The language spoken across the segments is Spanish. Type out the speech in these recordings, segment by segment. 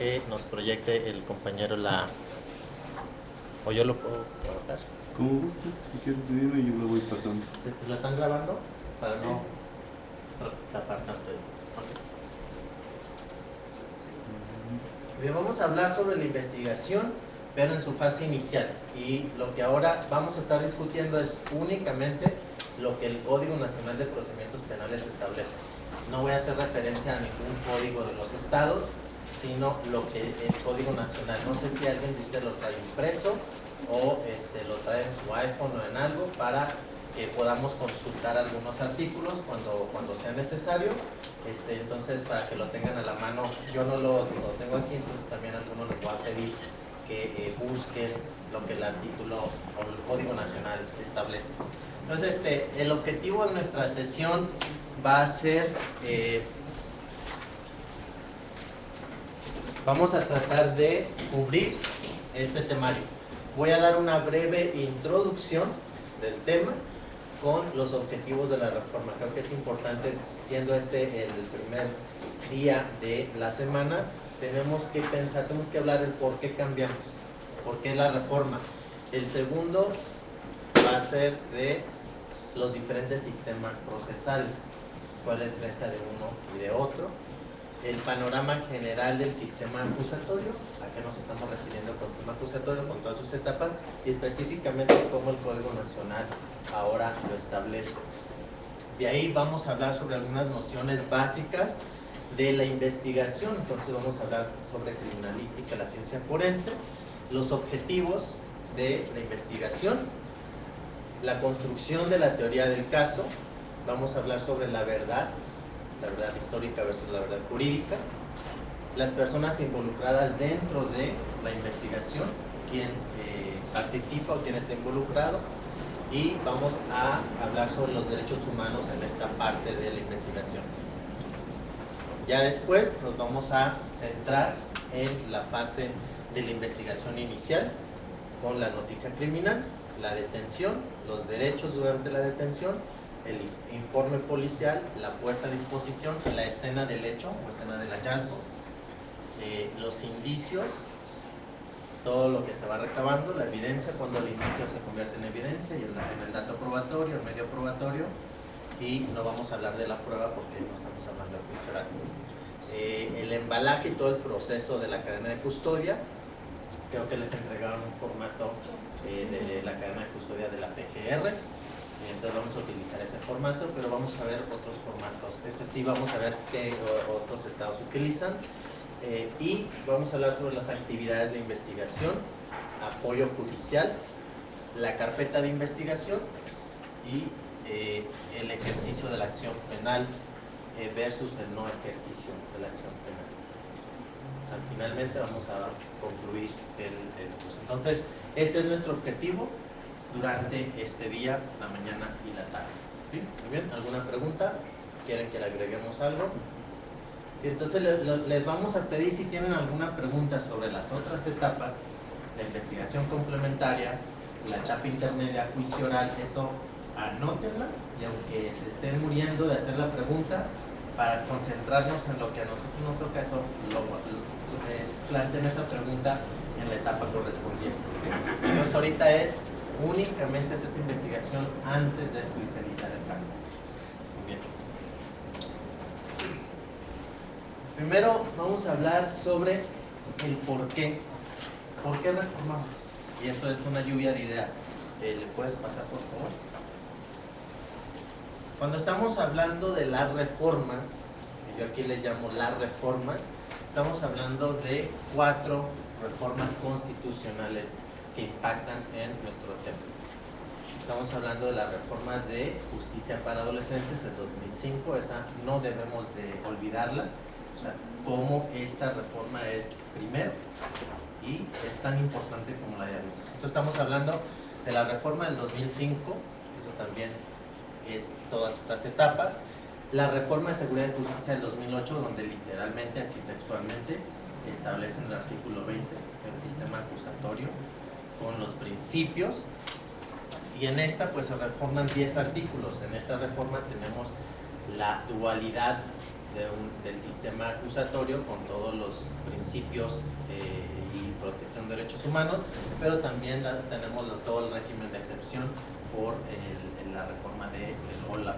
que nos proyecte el compañero o yo lo puedo trabajar. Como gustes, si quieres subirlo yo lo voy pasando. ¿Lo están grabando? Para no tapar tanto. Bien, vamos a hablar sobre la investigación, pero en su fase inicial. Y lo que ahora vamos a estar discutiendo es únicamente lo que el Código Nacional de Procedimientos Penales establece. No voy a hacer referencia a ningún código de los estados, sino lo que el Código Nacional. No sé si alguien de ustedes lo trae impreso o lo trae en su iPhone o en algo para que podamos consultar algunos artículos cuando sea necesario. Entonces, para que lo tengan a la mano, yo no lo tengo aquí, entonces también a algunos les voy a pedir que busquen lo que el artículo o el Código Nacional establece. Entonces, el objetivo de nuestra sesión va a ser, vamos a tratar de cubrir este temario. Voy a dar una breve introducción del tema con los objetivos de la reforma. Creo que es importante, siendo el primer día de la semana, tenemos que pensar, tenemos que hablar del por qué cambiamos, por qué la reforma. El segundo va a ser de los diferentes sistemas procesales, cuál es la diferencia de uno y de otro, el panorama general del sistema acusatorio, a qué nos estamos refiriendo con el sistema acusatorio, con todas sus etapas, y específicamente cómo el Código Nacional ahora lo establece. De ahí vamos a hablar sobre algunas nociones básicas de la investigación. Entonces vamos a hablar sobre criminalística, la ciencia forense, los objetivos de la investigación, la construcción de la teoría del caso, vamos a hablar sobre la verdad histórica versus la verdad jurídica, las personas involucradas dentro de la investigación, quién participa o quién está involucrado, y vamos a hablar sobre los derechos humanos en esta parte de la investigación. Ya después nos vamos a centrar en la fase de la investigación inicial con la noticia criminal, la detención, los derechos durante la detención, el informe policial, la puesta a disposición, la escena del hecho o escena del hallazgo, los indicios, todo lo que se va recabando, la evidencia, cuando el indicio se convierte en evidencia, y en el dato probatorio, el medio probatorio, y no vamos a hablar de la prueba porque no estamos hablando de juicio oral. El embalaje y todo el proceso de la cadena de custodia, creo que les entregaron un formato de la cadena de custodia de la PGR, entonces vamos a utilizar ese formato, pero vamos a ver otros formatos. Sí vamos a ver qué otros estados utilizan, y vamos a hablar sobre las actividades de investigación, apoyo judicial, la carpeta de investigación y el ejercicio de la acción penal versus el no ejercicio de la acción penal. Finalmente vamos a concluir el curso. Entonces, ese es nuestro objetivo durante este día, la mañana y la tarde. ¿Sí? Muy bien, ¿alguna pregunta? ¿Quieren que le agreguemos algo? Sí, entonces les vamos a pedir, si tienen alguna pregunta sobre las otras etapas, la investigación complementaria, la etapa intermedia, juicio oral, eso anótenla, y aunque se estén muriendo de hacer la pregunta, para concentrarnos en lo que a nosotros, en nuestro caso, planteen esa pregunta en la etapa correspondiente. ¿Sí? Entonces ahorita únicamente es esta investigación antes de judicializar el caso. Muy bien. Primero vamos a hablar sobre el por qué. ¿Por qué reformamos? Y eso es una lluvia de ideas. ¿Le puedes pasar, por favor? Cuando estamos hablando de las reformas, que yo aquí le llamo las reformas, estamos hablando de 4 reformas constitucionales que impactan en nuestro tema. Estamos hablando de la reforma de justicia para adolescentes del 2005, esa no debemos de olvidarla, o sea, cómo esta reforma es primero y es tan importante como la de adultos. Entonces estamos hablando de la reforma del 2005, eso también es todas estas etapas, la reforma de seguridad y justicia del 2008, donde literalmente, así textualmente, establecen el artículo 20 del sistema acusatorio con los principios, y en esta pues se reforman 10 artículos. En esta reforma tenemos la dualidad del sistema acusatorio con todos los principios y protección de derechos humanos, pero también tenemos todo el régimen de excepción por la reforma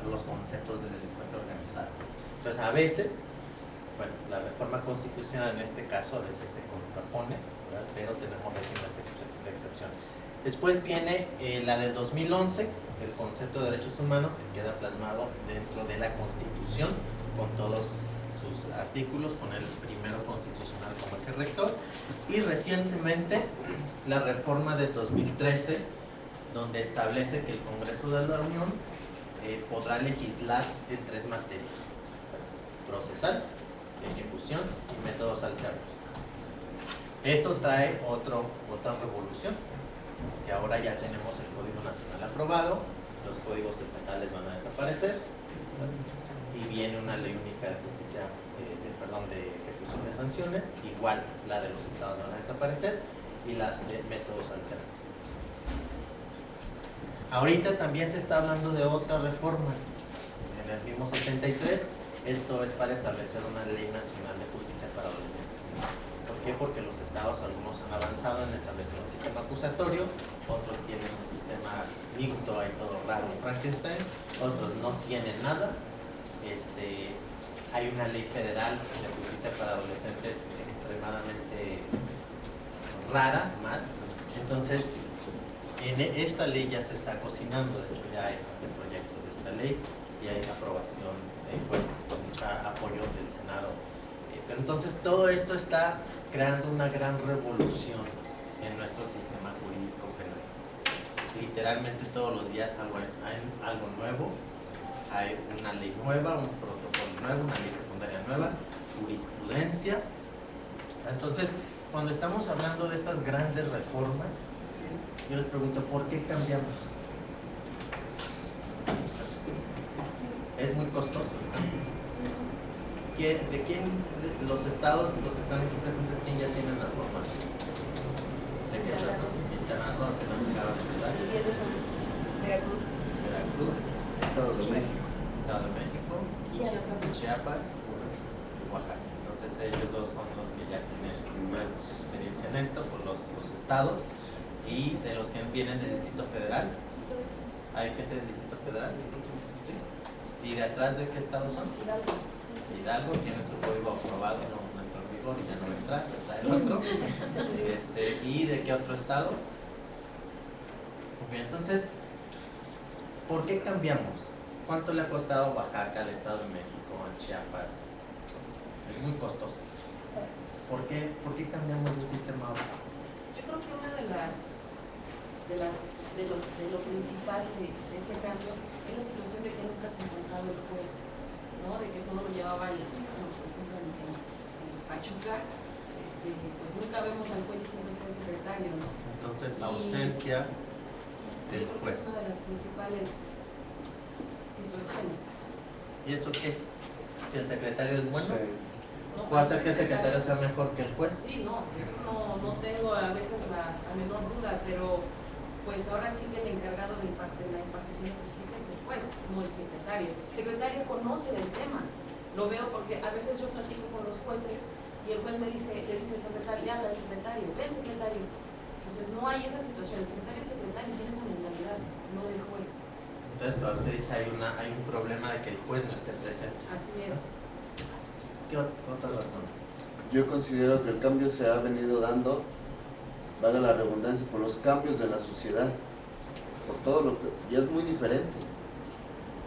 los conceptos de delincuencia organizada. Entonces, a veces, bueno, la reforma constitucional en este caso a veces se contrapone, ¿verdad? Pero tenemos régimen de excepción. Después viene la del 2011, el concepto de derechos humanos, que queda plasmado dentro de la Constitución, con todos sus artículos, con el primero constitucional como eje rector, y recientemente la reforma del 2013, donde establece que el Congreso de la Unión podrá legislar en 3 materias: procesal, ejecución y métodos alternos. Esto trae otra revolución, que ahora ya tenemos el Código Nacional aprobado, los códigos estatales van a desaparecer, y viene una ley única de justicia, de ejecución de sanciones, igual la de los estados van a desaparecer, y la de métodos alternos. Ahorita también se está hablando de otra reforma, en el mismo 73, esto es para establecer una ley nacional de justicia para adolescentes. ¿Por qué? Porque los estados, algunos han avanzado en establecer un sistema acusatorio, otros tienen un sistema mixto, hay todo raro en Frankenstein, otros no tienen nada. Hay una ley federal de justicia para adolescentes extremadamente rara, mal. Entonces, en esta ley ya se está cocinando, de hecho ya hay proyectos de esta ley y hay aprobación, con mucho apoyo del Senado. Pero entonces todo esto está creando una gran revolución en nuestro sistema jurídico penal. Literalmente todos los días hay algo nuevo, hay una ley nueva, un protocolo nuevo, una ley secundaria nueva, jurisprudencia. Entonces, cuando estamos hablando de estas grandes reformas, yo les pregunto, ¿por qué cambiamos? Es muy costoso, ¿no? ¿De quién, los estados, los que están aquí presentes, quién ya tienen la reforma? ¿De qué estado son? Quintana Roo, que nos acaba de llegar. Veracruz. Estado de México. Estado de México. Chiapas. Oaxaca. Entonces ellos dos son los que ya tienen más experiencia en esto, por los estados. Y de los que vienen del Distrito Federal. ¿Hay gente del Distrito Federal? ¿Sí? ¿Y de atrás de qué estados son? Hidalgo tiene su código aprobado, no entró en vigor y ya no va a entrar, está el otro. ¿Y de qué otro estado? Okay, entonces, ¿por qué cambiamos? ¿Cuánto le ha costado Oaxaca, al Estado de México, a Chiapas? Es muy costoso. ¿Por qué cambiamos de un sistema a otro? Yo creo que una de lo principal de este cambio es la situación de que nunca se encontraba el juez, ¿no? De que todo lo llevaba por ejemplo, en Pachuca, pues nunca vemos al juez y siempre está el secretario, ¿no? Entonces la ausencia del juez. Es una de las principales situaciones. ¿Y eso qué? Si el secretario es bueno, Sí. ¿No? ¿puede hacer que el secretario sea mejor que el juez? Sí, no, eso no tengo a veces la menor duda, pero pues ahora sí que el encargado de la impartición de justicia es el juez, no el secretario. El secretario conoce el tema, lo veo porque a veces yo platico con los jueces y el juez le dice al secretario, habla al secretario, ven secretario. Entonces no hay esa situación, el secretario es secretario, tiene su mentalidad, no el juez. Entonces, para usted dice hay un problema de que el juez no esté presente. Así es. ¿Qué otra razón? Yo considero que el cambio se ha venido dando, valga la redundancia, por los cambios de la sociedad, por todo lo que ya es muy diferente.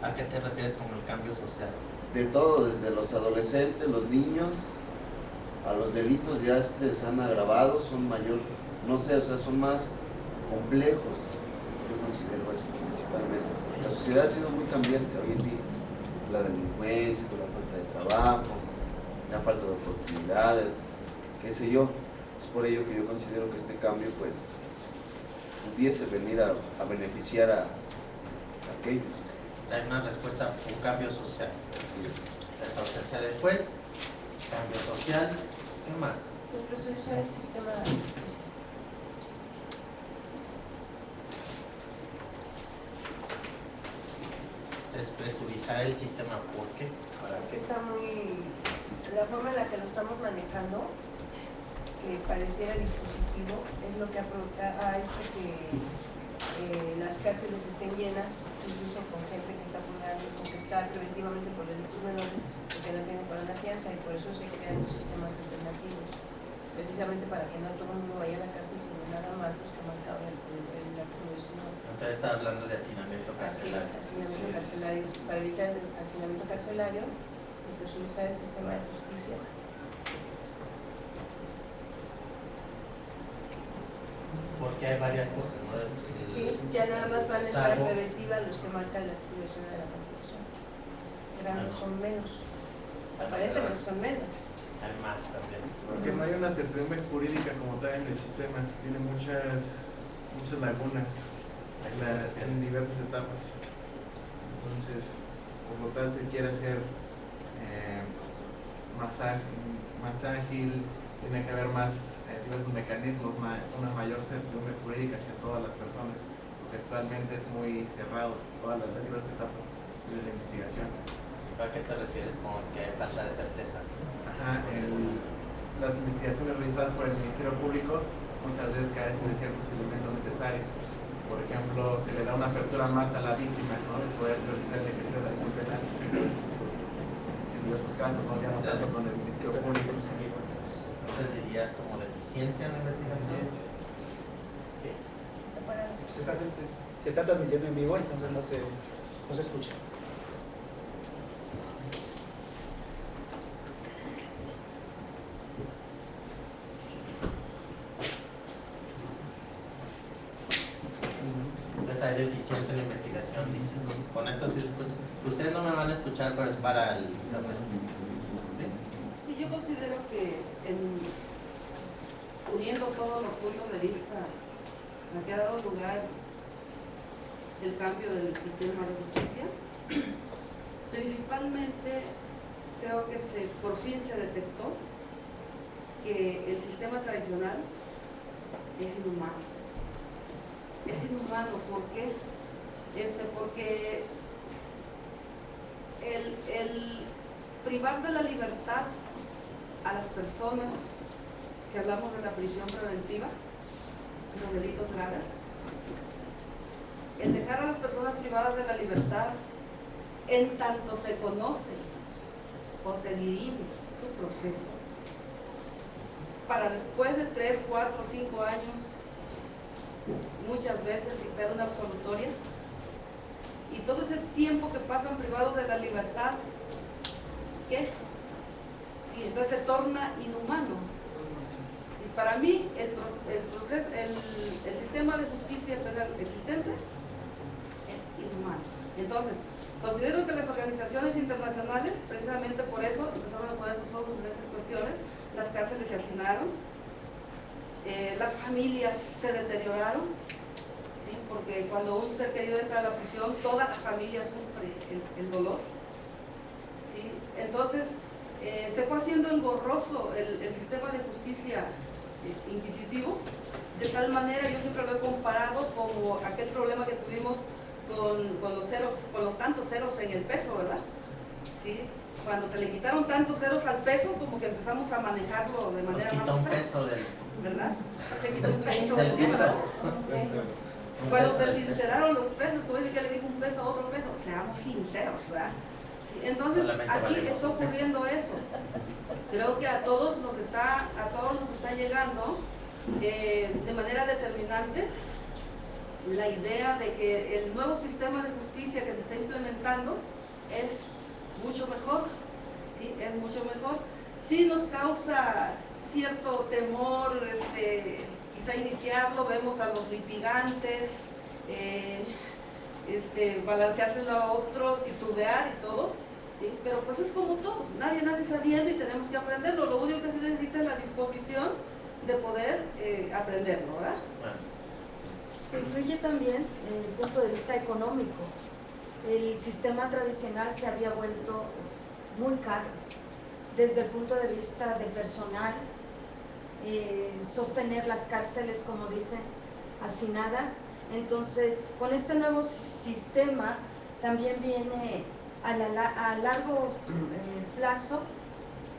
¿A qué te refieres con el cambio social? De todo, desde los adolescentes, los niños, a los delitos ya se han agravado, son mayor, no sé, o sea, son más complejos. Yo considero eso principalmente. La sociedad ha sido muy cambiante hoy en día, la delincuencia, con la falta de trabajo, la falta de oportunidades, qué sé yo. Es por ello que yo considero que este cambio pues pudiese venir a beneficiar a aquellos. O sea, hay una respuesta, un cambio social. Así es. La ausencia del juez, cambio social, ¿qué más? Reproducir el sistema de justicia. despresurizar el sistema. ¿Por qué? ¿Para qué? Está muy... La forma en la que lo estamos manejando, que pareciera dispositivo, es lo que ha hecho que las cárceles estén llenas, incluso con gente que está pagando, que está preventivamente por delitos menores, porque no tienen para la fianza, y por eso se crean los sistemas alternativos, precisamente para que no todo el mundo vaya a la cárcel, sino nada más los que marcaban el acto de vecino. Entonces está hablando de hacinamiento Así es, carcelario. hacinamiento carcelario, para evitar el hacinamiento carcelario y presurizar el sistema de justicia. Porque hay varias cosas, ¿no? Sí, ya nada más van a estar Salvo- preventiva los que marcan la activación de la Constitución. Son menos, aparentemente son menos. Hay más también. Porque no hay una certidumbre jurídica como tal en el sistema, tiene muchas lagunas en diversas etapas. Entonces, por lo tal, se quiere hacer más ágil, tiene que haber más diversos mecanismos, una mayor certidumbre jurídica hacia todas las personas, porque actualmente es muy cerrado todas las diversas etapas de la investigación. ¿A qué te refieres con que falta de certeza? Ajá, las investigaciones realizadas por el Ministerio Público muchas veces carecen de ciertos elementos necesarios. Por ejemplo, se le da una apertura más a la víctima, ¿no? De poder realizar el ejercicio de la acción penal. En diversos casos, ¿no? Ya no tanto con el Ministerio Público. Entonces dirías como deficiencia en la investigación. Está parado. Se está transmitiendo en vivo, entonces no se escucha. Entonces hay deficiencia en la investigación, dices. Con esto sí se escucha. Ustedes no me van a escuchar, pero es para el internet. ¿Sí? Sí, yo considero que uniendo todos los puntos de vista a que ha dado lugar el cambio del sistema de justicia, principalmente creo que por fin se detectó que el sistema tradicional es inhumano. Es inhumano, ¿por qué? Porque el privar de la libertad a las personas, si hablamos de la prisión preventiva, los delitos graves, el dejar a las personas privadas de la libertad en tanto se conoce o se dirime su proceso, para después de 3, 4, 5 años muchas veces dictar una absolutoria, y todo ese tiempo que pasan privados de la libertad, ¿qué? Y entonces se torna inhumano. Sí, para mí el sistema de justicia penal existente es inhumano. Entonces, considero que las organizaciones internacionales, precisamente por eso, empezaron a poner sus ojos en esas cuestiones. Las cárceles se hacinaron, las familias se deterioraron, ¿sí? Porque cuando un ser querido entra a la prisión, toda la familia sufre el dolor, ¿sí? Entonces, se fue haciendo engorroso el sistema de justicia inquisitivo, de tal manera, yo siempre lo he comparado como aquel problema que tuvimos con los tantos ceros en el peso, ¿verdad? ¿Sí? Cuando se le quitaron tantos ceros al peso, como que empezamos a manejarlo de manera más un peso del... ¿verdad? Se quitó un peso. Del peso. Cuando se sinceraron los pesos, como dice que le dijo un peso a otro peso, seamos sinceros, ¿verdad? Sí, entonces, Solamente aquí valemos está un peso. ocurriendo eso. Creo que a todos nos está llegando de manera determinante la idea de que el nuevo sistema de justicia que se está implementando es mucho mejor, ¿sí? Es mucho mejor. Sí nos causa cierto temor, quizá iniciarlo, vemos a los litigantes, balanceárselo a otro, titubear y todo, ¿sí? Pero pues es como todo, nadie nace sabiendo y tenemos que aprenderlo. Lo único que se necesita es la disposición de poder aprenderlo, ¿verdad? Influye también en el punto de vista económico. El sistema tradicional se había vuelto muy caro desde el punto de vista de personal, sostener las cárceles, como dicen, hacinadas. Entonces, con este nuevo sistema también viene a largo plazo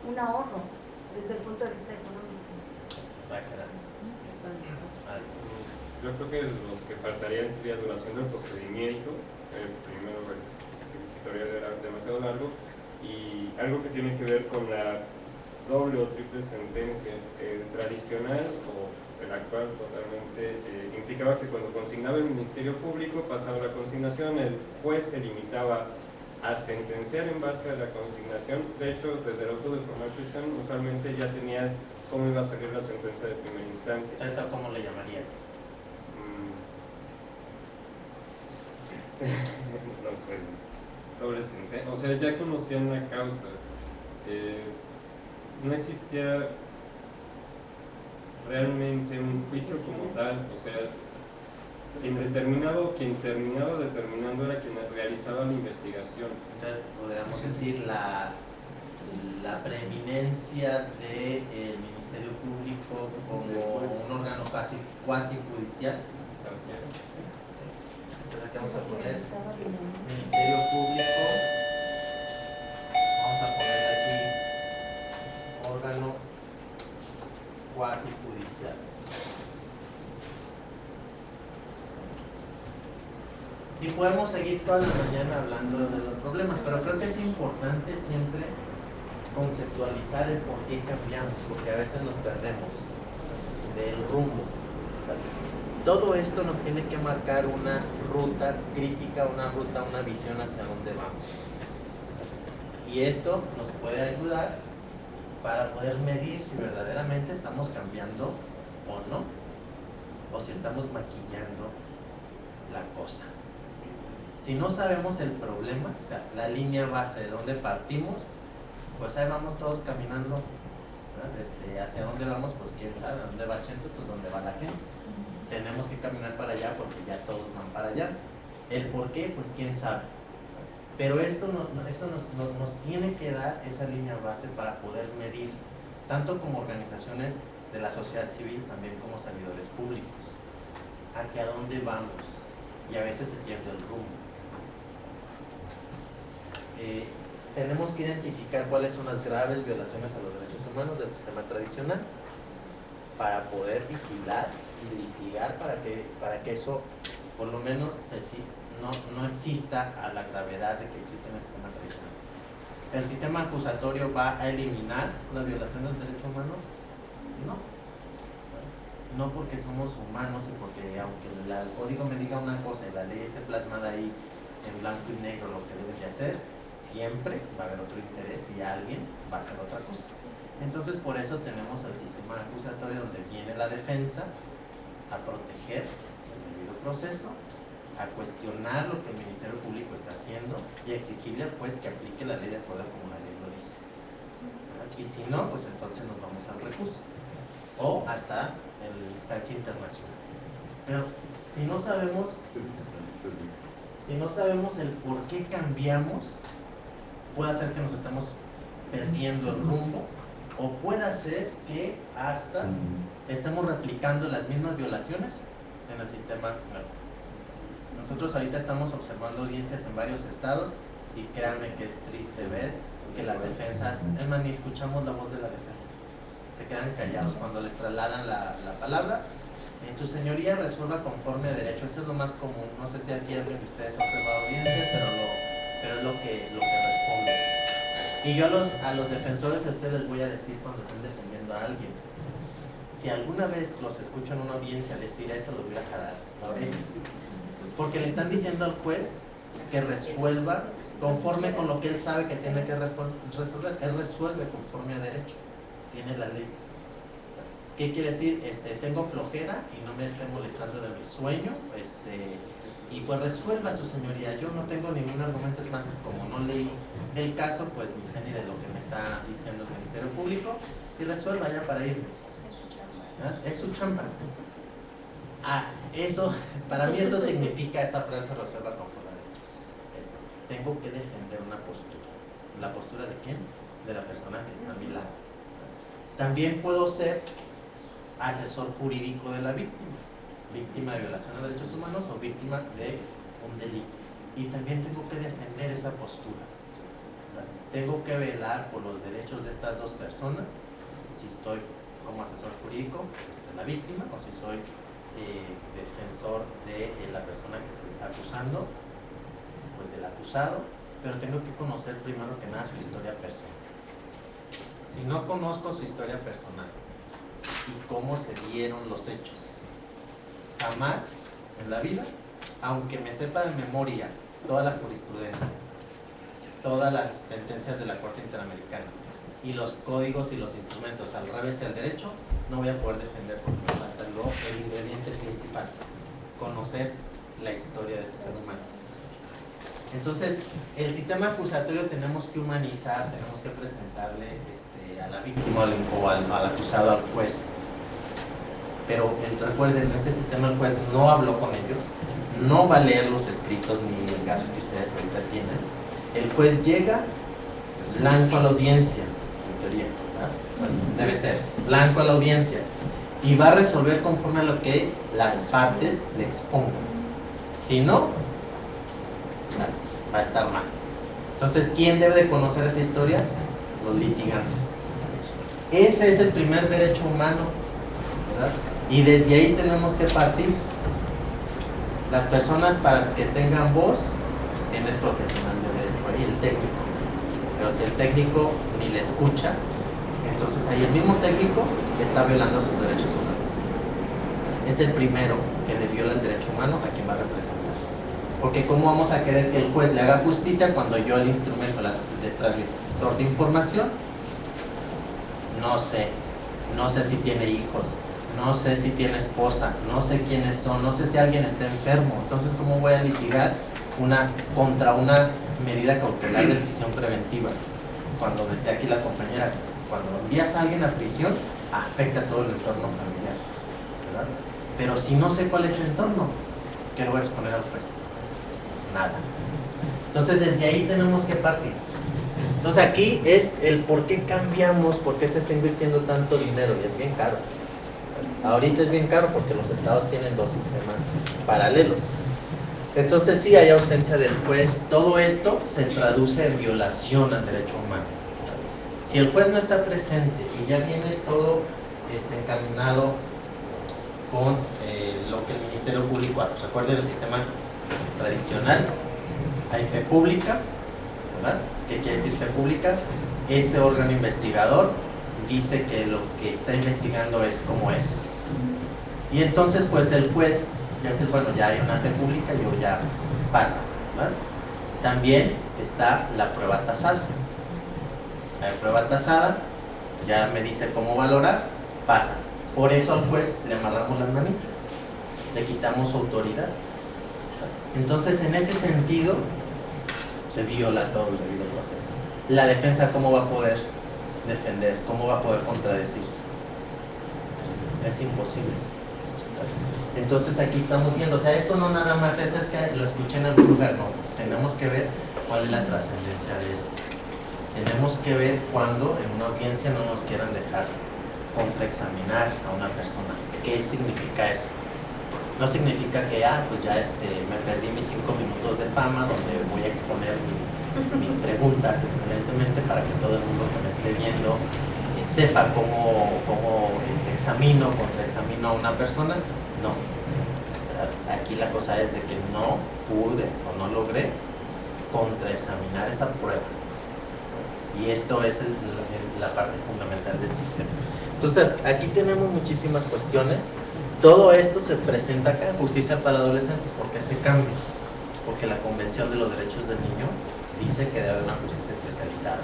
un ahorro desde el punto de vista económico. Yo creo que los que faltarían sería duración del procedimiento. Primero, el requisitorio era demasiado largo, y algo que tiene que ver con la doble o triple sentencia. El tradicional o el actual totalmente implicaba que cuando consignaba el Ministerio Público, pasaba la consignación, el juez se limitaba a sentenciar en base a la consignación. De hecho, desde el auto de formal prisión usualmente ya tenías cómo iba a salir la sentencia de primera instancia. ¿Eso cómo le llamarías? No, pues doble sentencia, o sea, ya conocían la causa. No existía realmente un juicio como tal, o sea, quien terminaba determinando era quien realizaba la investigación. Entonces podríamos decir la preeminencia del Ministerio Público como un órgano cuasi judicial. Entonces aquí vamos a poner Ministerio Público, vamos a poner aquí órgano cuasi judicial. Y podemos seguir toda la mañana hablando de los problemas, pero creo que es importante siempre conceptualizar el por qué cambiamos, porque a veces nos perdemos del rumbo. Todo esto nos tiene que marcar una ruta crítica, una visión hacia dónde vamos. Y esto nos puede ayudar para poder medir si verdaderamente estamos cambiando o no, o si estamos maquillando la cosa. Si no sabemos el problema, o sea, la línea base de dónde partimos, pues ahí vamos todos caminando, ¿no? Hacia dónde vamos, pues quién sabe, a dónde va Chente, pues dónde va la gente. Tenemos que caminar para allá porque ya todos van para allá. El por qué, pues quién sabe. Pero esto nos tiene que dar esa línea base para poder medir, tanto como organizaciones de la sociedad civil, también como servidores públicos, hacia dónde vamos. Y a veces se pierde el rumbo. Tenemos que identificar cuáles son las graves violaciones a los derechos humanos del sistema tradicional para poder vigilar y litigar para que eso por lo menos no exista a la gravedad de que existe en el sistema tradicional. ¿El sistema acusatorio va a eliminar las violaciones del derecho humano? No porque somos humanos y porque aunque el código me diga una cosa y la ley esté plasmada ahí en blanco y negro lo que debe de hacer, siempre va a haber otro interés y alguien va a hacer otra cosa. Entonces por eso tenemos el sistema acusatorio donde viene la defensa a proteger el debido proceso, a cuestionar lo que el Ministerio Público está haciendo y a exigirle al juez que aplique la ley de acuerdo como la ley lo dice. Y si no, pues entonces nos vamos al recurso o hasta la instancia internacional. Pero si no sabemos el por qué cambiamos, puede hacer que nos estemos perdiendo el rumbo, o puede ser que hasta estemos replicando las mismas violaciones en el sistema nuevo. Nosotros ahorita estamos observando audiencias en varios estados y créanme que es triste ver que las defensas, es más, ni escuchamos la voz de la defensa, se quedan callados cuando les trasladan la palabra. Su señoría resuelva conforme a derecho. Esto es lo más común. No sé si aquí alguien de ustedes ha observado audiencias, pero es lo que responde. Y yo a los defensores, a ustedes les voy a decir cuando estén defendiendo a alguien, si alguna vez los escucho en una audiencia decir eso, los voy a jalar la oreja, porque le están diciendo al juez que resuelva conforme con lo que él sabe que tiene que resolver. Él resuelve conforme a derecho, tiene la ley. ¿Qué quiere decir? Tengo flojera y no me esté molestando de mi sueño, y pues resuelva su señoría. Yo no tengo ningún argumento, es más, como no leí el caso, pues ni sé ni de lo que me está diciendo el Ministerio Público, y resuelva ya para irme. Es su chamba. Eso, para mí eso significa esa frase, resuelva conforme a derecho. Tengo que defender una postura. ¿La postura de quién? De la persona que está a mi lado. También puedo ser asesor jurídico de la víctima de violación de derechos humanos o víctima de un delito. y también tengo que defender esa postura. Tengo que velar por los derechos de estas dos personas, si estoy como asesor jurídico de la víctima o si soy defensor de la persona que se le está acusando, pues del acusado, pero tengo que conocer primero que nada su historia personal. Si no conozco su historia personal y cómo se dieron los hechos, jamás en la vida, aunque me sepa de memoria toda la jurisprudencia, todas las sentencias de la Corte Interamericana y los códigos y los instrumentos al revés y al derecho, no voy a poder defender porque me falta el ingrediente principal, conocer la historia de ese ser humano. Entonces, el sistema acusatorio tenemos que humanizar, tenemos que presentarle a la víctima o al acusado al juez. Pero recuerden, este sistema el juez no habló con ellos, no va a leer los escritos ni el caso que ustedes ahorita tienen. El juez llega blanco a la audiencia, en teoría, ¿verdad? Bueno, debe ser blanco a la audiencia y va a resolver conforme a lo que las partes le expongan. Si no, va a estar mal. Entonces, ¿quién debe de conocer esa historia? Los litigantes. Ese es el primer derecho humano, ¿verdad? Y desde ahí tenemos que partir. Las personas, para que tengan voz, pues tiene el profesional de derecho ahí, el técnico. Pero si el técnico ni le escucha, entonces ahí el mismo técnico está violando sus derechos humanos. Es el primero que le viola el derecho humano a quien va a representar. Porque ¿cómo vamos a querer que el juez le haga justicia cuando yo el instrumento de transmisor de información no sé si tiene hijos, no sé si tiene esposa, no sé quiénes son, no sé si alguien está enfermo? Entonces, ¿cómo voy a litigar contra una medida cautelar de prisión preventiva? Cuando decía aquí la compañera, cuando envías a alguien a prisión, afecta a todo el entorno familiar, ¿verdad? Pero si no sé cuál es el entorno, ¿qué le voy a exponer al juez? Nada. Entonces desde ahí tenemos que partir. Entonces aquí es el por qué cambiamos, por qué se está invirtiendo tanto dinero, y es bien caro. Ahorita es bien caro porque los estados tienen dos sistemas paralelos. Entonces sí hay ausencia del juez. Todo esto se traduce en violación al derecho humano. Si el juez no está presente y ya viene todo encaminado con lo que el Ministerio Público hace. Recuerden el sistema tradicional, hay fe pública, ¿verdad? ¿Qué quiere decir fe pública? Ese órgano investigador dice que lo que está investigando es como es. Y entonces pues el juez ya dice, bueno, ya hay una fe pública, yo ya pasa, ¿verdad? También está la prueba tasada. La prueba tasada ya me dice cómo valorar, pasa. Por eso al juez le amarramos las manitas, le quitamos su autoridad. Entonces, en ese sentido, se viola todo el debido proceso. La defensa, ¿cómo va a poder defender? ¿Cómo va a poder contradecir? Es imposible. Entonces, aquí estamos viendo, o sea, esto no nada más es que lo escuché en algún lugar, no. Tenemos que ver cuál es la trascendencia de esto. Tenemos que ver cuando en una audiencia no nos quieran dejar contraexaminar a una persona. ¿Qué significa eso? No significa que, pues ya me perdí mis 5 minutos de fama donde voy a exponer mis preguntas excelentemente para que todo el mundo que me esté viendo sepa cómo examino, contraexamino a una persona. No. Aquí la cosa es de que no pude o no logré contraexaminar esa prueba. Y esto es la parte fundamental del sistema. Entonces, aquí tenemos muchísimas cuestiones. Todo esto se presenta acá en Justicia para Adolescentes. ¿Por qué se cambia? Porque la Convención de los Derechos del Niño dice que debe haber una justicia especializada,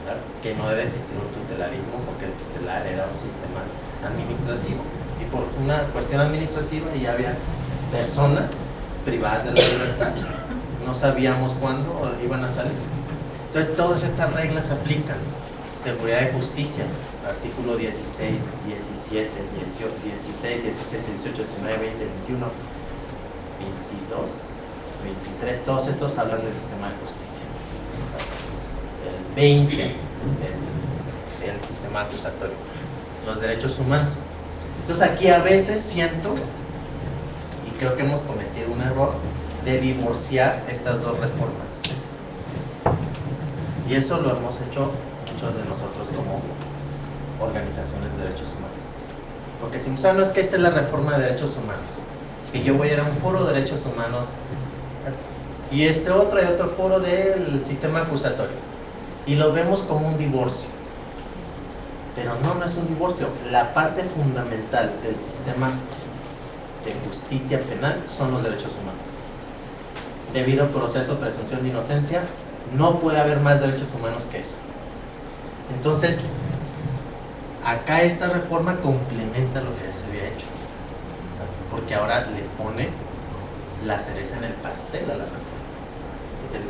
¿verdad? Que no debe existir un tutelarismo porque el tutelar era un sistema administrativo. Y por una cuestión administrativa ya había personas privadas de la libertad. No sabíamos cuándo iban a salir. Entonces, todas estas reglas se aplican. Seguridad y justicia, artículo 16, 17, 18, 16, 17, 18, 19, 20, 21, 22, 23, todos estos hablan del sistema de justicia. El 20 es el sistema acusatorio, los derechos humanos. Entonces aquí a veces siento, y creo que hemos cometido un error, de divorciar estas dos reformas. Y eso lo hemos hecho muchos de nosotros como organizaciones de derechos humanos. Porque si no es que esta es la reforma de derechos humanos, y yo voy a ir a un foro de derechos humanos, y hay otro foro del sistema acusatorio, y lo vemos como un divorcio. Pero no es un divorcio. La parte fundamental del sistema de justicia penal son los derechos humanos. Debido proceso, presunción de inocencia, no puede haber más derechos humanos que eso. Entonces, acá esta reforma complementa lo que ya se había hecho, porque ahora le pone la cereza en el pastel a la reforma. Es decir,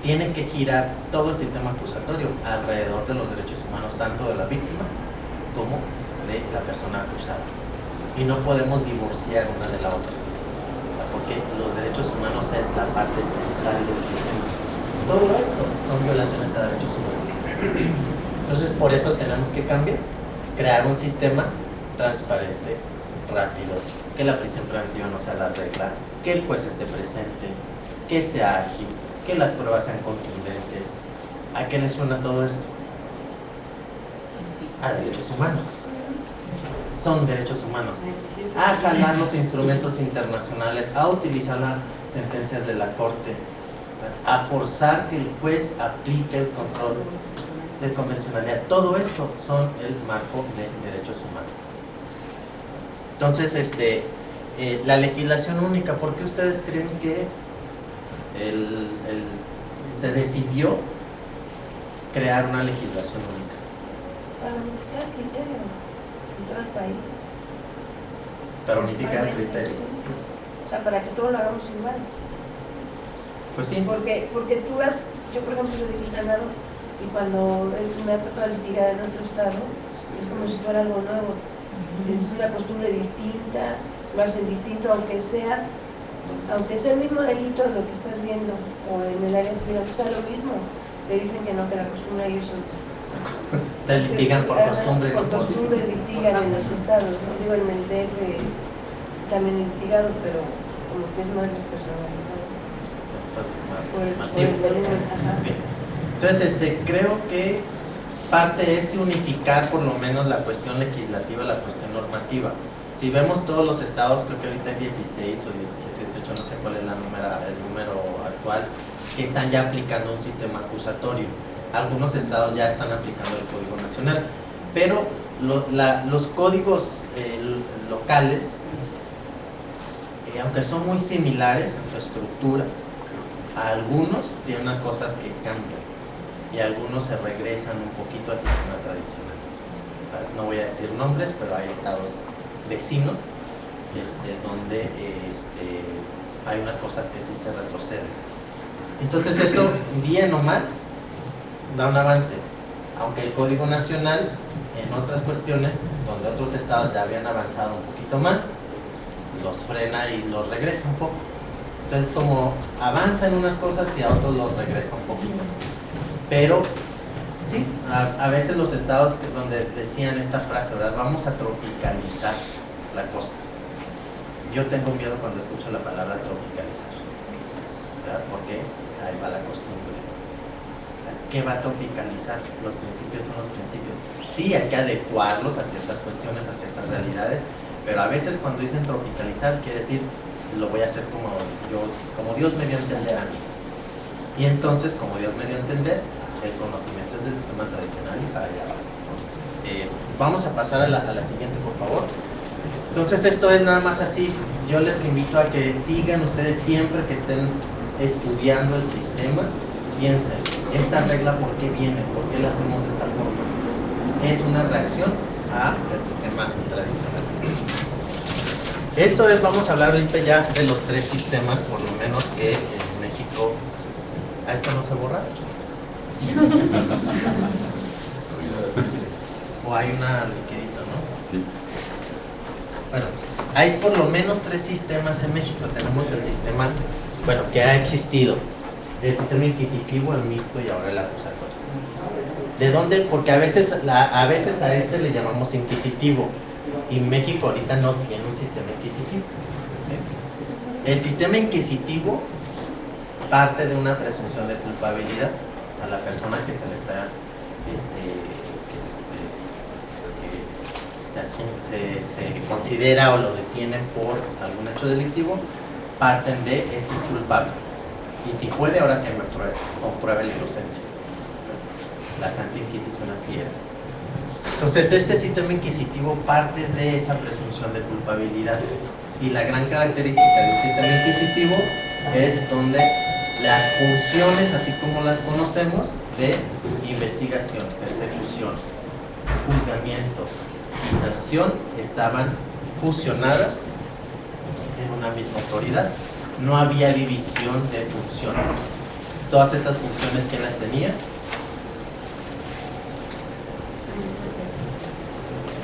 tiene que girar todo el sistema acusatorio alrededor de los derechos humanos, tanto de la víctima como de la persona acusada. Y no podemos divorciar una de la otra, porque los derechos humanos es la parte central del sistema. Todo esto son violaciones a derechos humanos. Entonces, por eso tenemos que cambiar, crear un sistema transparente, rápido, que la prisión preventiva no sea la regla, que el juez esté presente, que sea ágil, que las pruebas sean contundentes. ¿A qué le suena todo esto? A derechos humanos. Son derechos humanos. A jalar los instrumentos internacionales, a utilizar las sentencias de la corte, a forzar que el juez aplique el control de convencionalidad. Todo esto son el marco de derechos humanos. Entonces, la legislación única, ¿por qué ustedes creen que se decidió crear una legislación única? Para unificar criterios en todo el país. Para unificar el criterio. O sea, para que todos lo hagamos igual. Pues sí. Porque tú vas, yo por ejemplo soy de Quintana Roo, y cuando me ha tocado litigar en otro estado, es como si fuera algo nuevo. Es una costumbre distinta, lo hacen distinto, aunque sea el mismo delito lo que estás viendo, o en el área civil, aunque sea lo mismo, te dicen que no, que la costumbre ellos son. Te litigan por costumbre. Por costumbre litigan en los estados, no digo en el DF también he litigado, pero como que es más despersonalizado. Pues más simple. Bien. Entonces, creo que parte es unificar por lo menos la cuestión legislativa, la cuestión normativa. Si vemos todos los estados, creo que ahorita hay 16 o 17, 18, no sé cuál es el número actual, que están ya aplicando un sistema acusatorio. Algunos estados ya están aplicando el Código Nacional, pero los códigos locales, aunque son muy similares en su estructura, algunos tienen unas cosas que cambian y algunos se regresan un poquito al sistema tradicional. No voy a decir nombres, pero hay estados vecinos donde hay unas cosas que sí se retroceden. Entonces esto, bien o mal, da un avance, aunque el Código Nacional en otras cuestiones donde otros estados ya habían avanzado un poquito más, los frena y los regresa un poco. Entonces como avanza en unas cosas y a otros los regresa un poquito. Pero sí, a veces los estados donde decían esta frase, ¿verdad? Vamos a tropicalizar la cosa. Yo tengo miedo cuando escucho la palabra tropicalizar, ¿verdad? Porque ahí va la costumbre. O sea, ¿qué va a tropicalizar? Los principios son los principios. Sí, hay que adecuarlos a ciertas cuestiones, a ciertas realidades, pero a veces cuando dicen tropicalizar quiere decir lo voy a hacer como Dios me dio a entender a mí. Y entonces, como Dios me dio a entender, el conocimiento es del sistema tradicional y para allá va. Vamos a pasar a la siguiente, por favor. Entonces, esto es nada más así. Yo les invito a que sigan ustedes siempre que estén estudiando el sistema. Piensen, esta regla, ¿por qué viene? ¿Por qué la hacemos de esta forma? Es una reacción al sistema tradicional. Esto es, vamos a hablar ahorita ya de los tres sistemas, por lo menos que en México. ¿A esto no se borra? O hay una liquidita, ¿no? Sí. Bueno, hay por lo menos tres sistemas en México. Tenemos el sistema, bueno, que ha existido. El sistema inquisitivo, el mixto y ahora el acusatorio. ¿De dónde? Porque a veces a este le llamamos inquisitivo. Y México ahorita no tiene un sistema inquisitivo. ¿Sí? El sistema inquisitivo parte de una presunción de culpabilidad a la persona que se le está se considera o lo detienen por algún hecho delictivo, parten de este es culpable y si puede ahora que me compruebe la inocencia. La Santa Inquisición así era. Entonces este sistema inquisitivo parte de esa presunción de culpabilidad y la gran característica del sistema inquisitivo es donde las funciones, así como las conocemos, de investigación, persecución, juzgamiento y sanción estaban fusionadas en una misma autoridad. No había división de funciones. Todas estas funciones, ¿quién las tenía?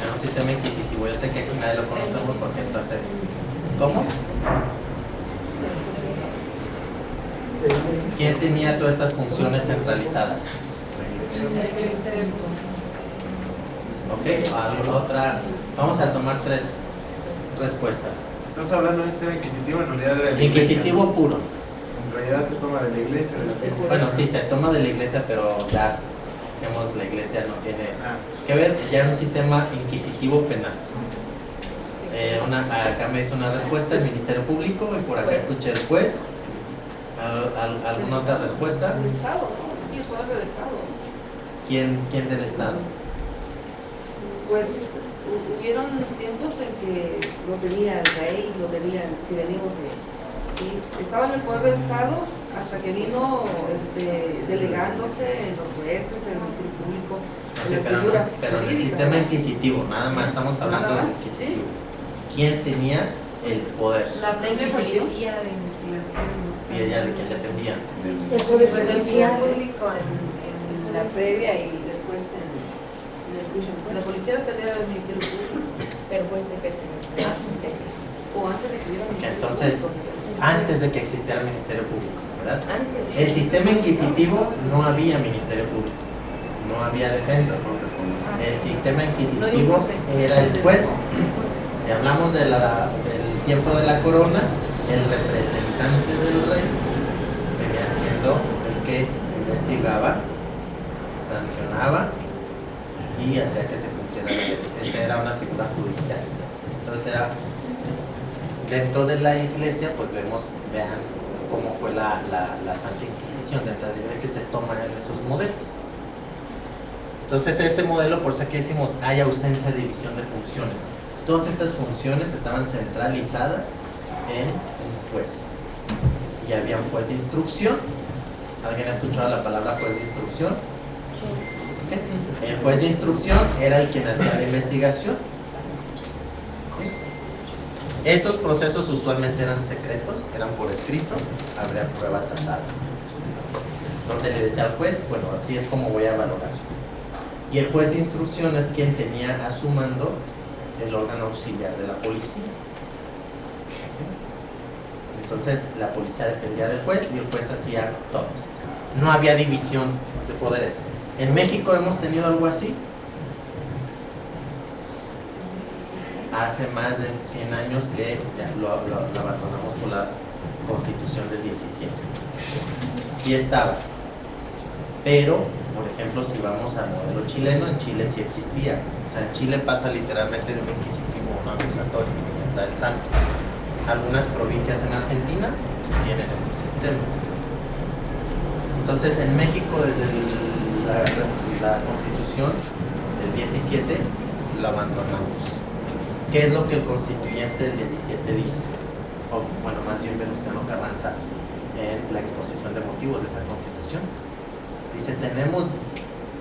Era un sistema inquisitivo. Yo sé que aquí nadie lo conocemos porque esto hace... ¿Cómo? ¿Quién tenía todas estas funciones centralizadas? Ok, otra. Vamos a tomar 3 respuestas. Estás hablando de un sistema inquisitivo, en realidad de la Inquisitivo iglesia. puro. En realidad se toma de la iglesia. Bueno, sí, se toma de la iglesia, pero ya, digamos, la iglesia no tiene que ver, ya en un sistema inquisitivo penal. Acá me hizo una respuesta el Ministerio Público y por acá escuché el juez. ¿Alguna otra respuesta? El Estado, ¿no? Sí, eso es del Estado. ¿Quién del Estado? Pues hubieron tiempos en que lo tenía el rey, lo tenían, si venimos de... Sí, estaba en el poder del Estado hasta que vino delegándose en los jueces, en el Ministerio Público, en Sí, las pero figuras en el jurídicas, sistema ¿no? inquisitivo, nada más estamos hablando Nada del más, inquisitivo. ¿Quién tenía el poder? La propia Inquisición. policía de investigación. ¿Y ella de quién dependía? El poder El judicial. público en la previa y después en el juicio. La policía dependía del Ministerio Público, Pero pues se la sentencia. o antes de que hubiera Ministerio Entonces, Público. antes de que existiera el Ministerio Público, ¿verdad? Antes. El sistema inquisitivo no había Ministerio Público, no había defensa. El sistema inquisitivo era el juez. Si hablamos del tiempo de la corona, el representante del rey venía siendo el que investigaba, sancionaba y hacía que se cumpliera la ley. Esa era una figura judicial. Entonces era dentro de la iglesia, pues vean cómo fue la Santa Inquisición. Dentro de la iglesia se toman esos modelos. Entonces ese modelo, por eso aquí decimos, hay ausencia de división de funciones. Todas estas funciones estaban centralizadas en un juez. Y había un juez de instrucción. ¿Alguien ha escuchado la palabra juez de instrucción? El juez de instrucción era el quien hacía la investigación. Esos procesos usualmente eran secretos, eran por escrito, habría prueba tasada. Donde le decía al juez, bueno, así es como voy a valorar. Y el juez de instrucción es quien tenía a su mando el órgano auxiliar de la policía. Entonces la policía dependía del juez y el juez hacía todo. No había división de poderes. En México hemos tenido algo así. Hace más de 100 años que ya lo abandonamos por la Constitución del 17. Sí estaba. Pero, por ejemplo, si vamos al modelo chileno, en Chile sí existía. O sea, en Chile pasa literalmente de un inquisitivo a un acusatorio, está el santo. Algunas provincias en Argentina tienen estos sistemas. Entonces, en México, desde la Constitución del 17, lo abandonamos. ¿Qué es lo que el constituyente del 17 dice? O, bueno, más bien Venustiano Carranza, en la exposición de motivos de esa Constitución. Dice, tenemos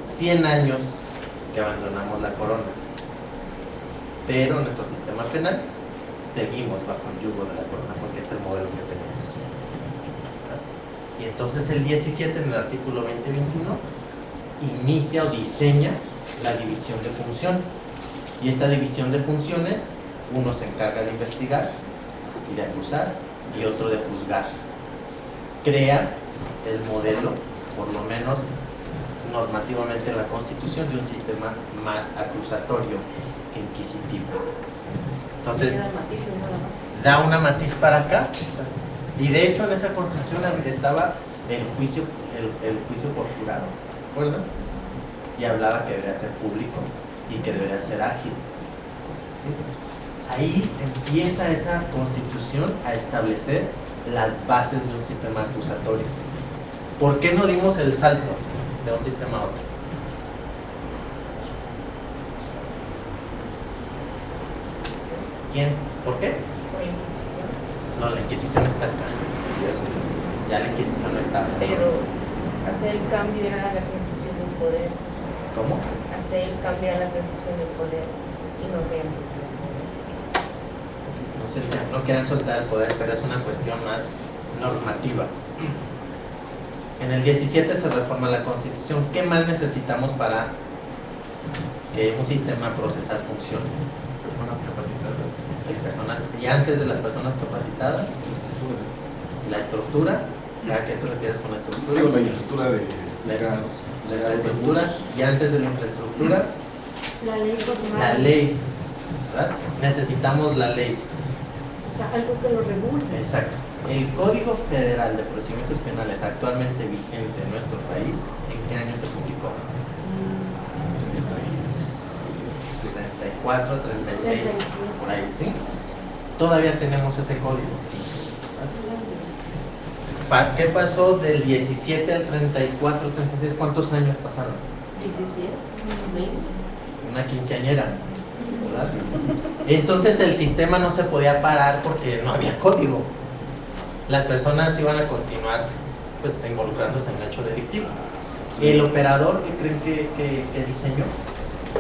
100 años que abandonamos la corona, pero nuestro sistema penal seguimos bajo el yugo de la corona porque es el modelo que tenemos. Y entonces el 17 en el artículo 20-21 inicia o diseña la división de funciones. Y esta división de funciones, uno se encarga de investigar y de acusar y otro de juzgar. Crea el modelo, por lo menos normativamente en la Constitución, de un sistema más acusatorio que inquisitivo. Entonces, da una matiz para acá. Y de hecho en esa constitución estaba el juicio por jurado, ¿recuerdan? Y hablaba que debería ser público y que debería ser ágil. ¿Sí? Ahí empieza esa constitución a establecer las bases de un sistema acusatorio. ¿Por qué no dimos el salto de un sistema a otro? ¿Quién? ¿Por qué? Por Inquisición. No, la Inquisición está acá. Ya la Inquisición no está. Pero hacer el cambio era la transición del poder. ¿Cómo? Hacer el cambio era la transición del poder y no querían soltar el poder. No quieran soltar el poder, pero es una cuestión más normativa. En el 17 se reforma la Constitución. ¿Qué más necesitamos para que un sistema procesal funcione? Personas capacitadas. Y antes de las personas capacitadas, la estructura. ¿A qué te refieres con la estructura? Digo, la infraestructura de la estructura, y antes de la infraestructura, La ley formal. la ley, ¿verdad? Necesitamos la ley. O sea, algo que lo regule. Exacto. El Código Federal de Procedimientos Penales actualmente vigente en nuestro país, ¿en qué año se publicó? 34, 36, por ahí, ¿sí? Todavía tenemos ese código. ¿Qué pasó del 17 al 34, 36? ¿Cuántos años pasaron? 17, Una quinceañera, ¿verdad? Entonces el sistema no se podía parar porque no había código. Las personas iban a continuar pues involucrándose en el hecho delictivo. El operador, ¿qué creen que diseñó?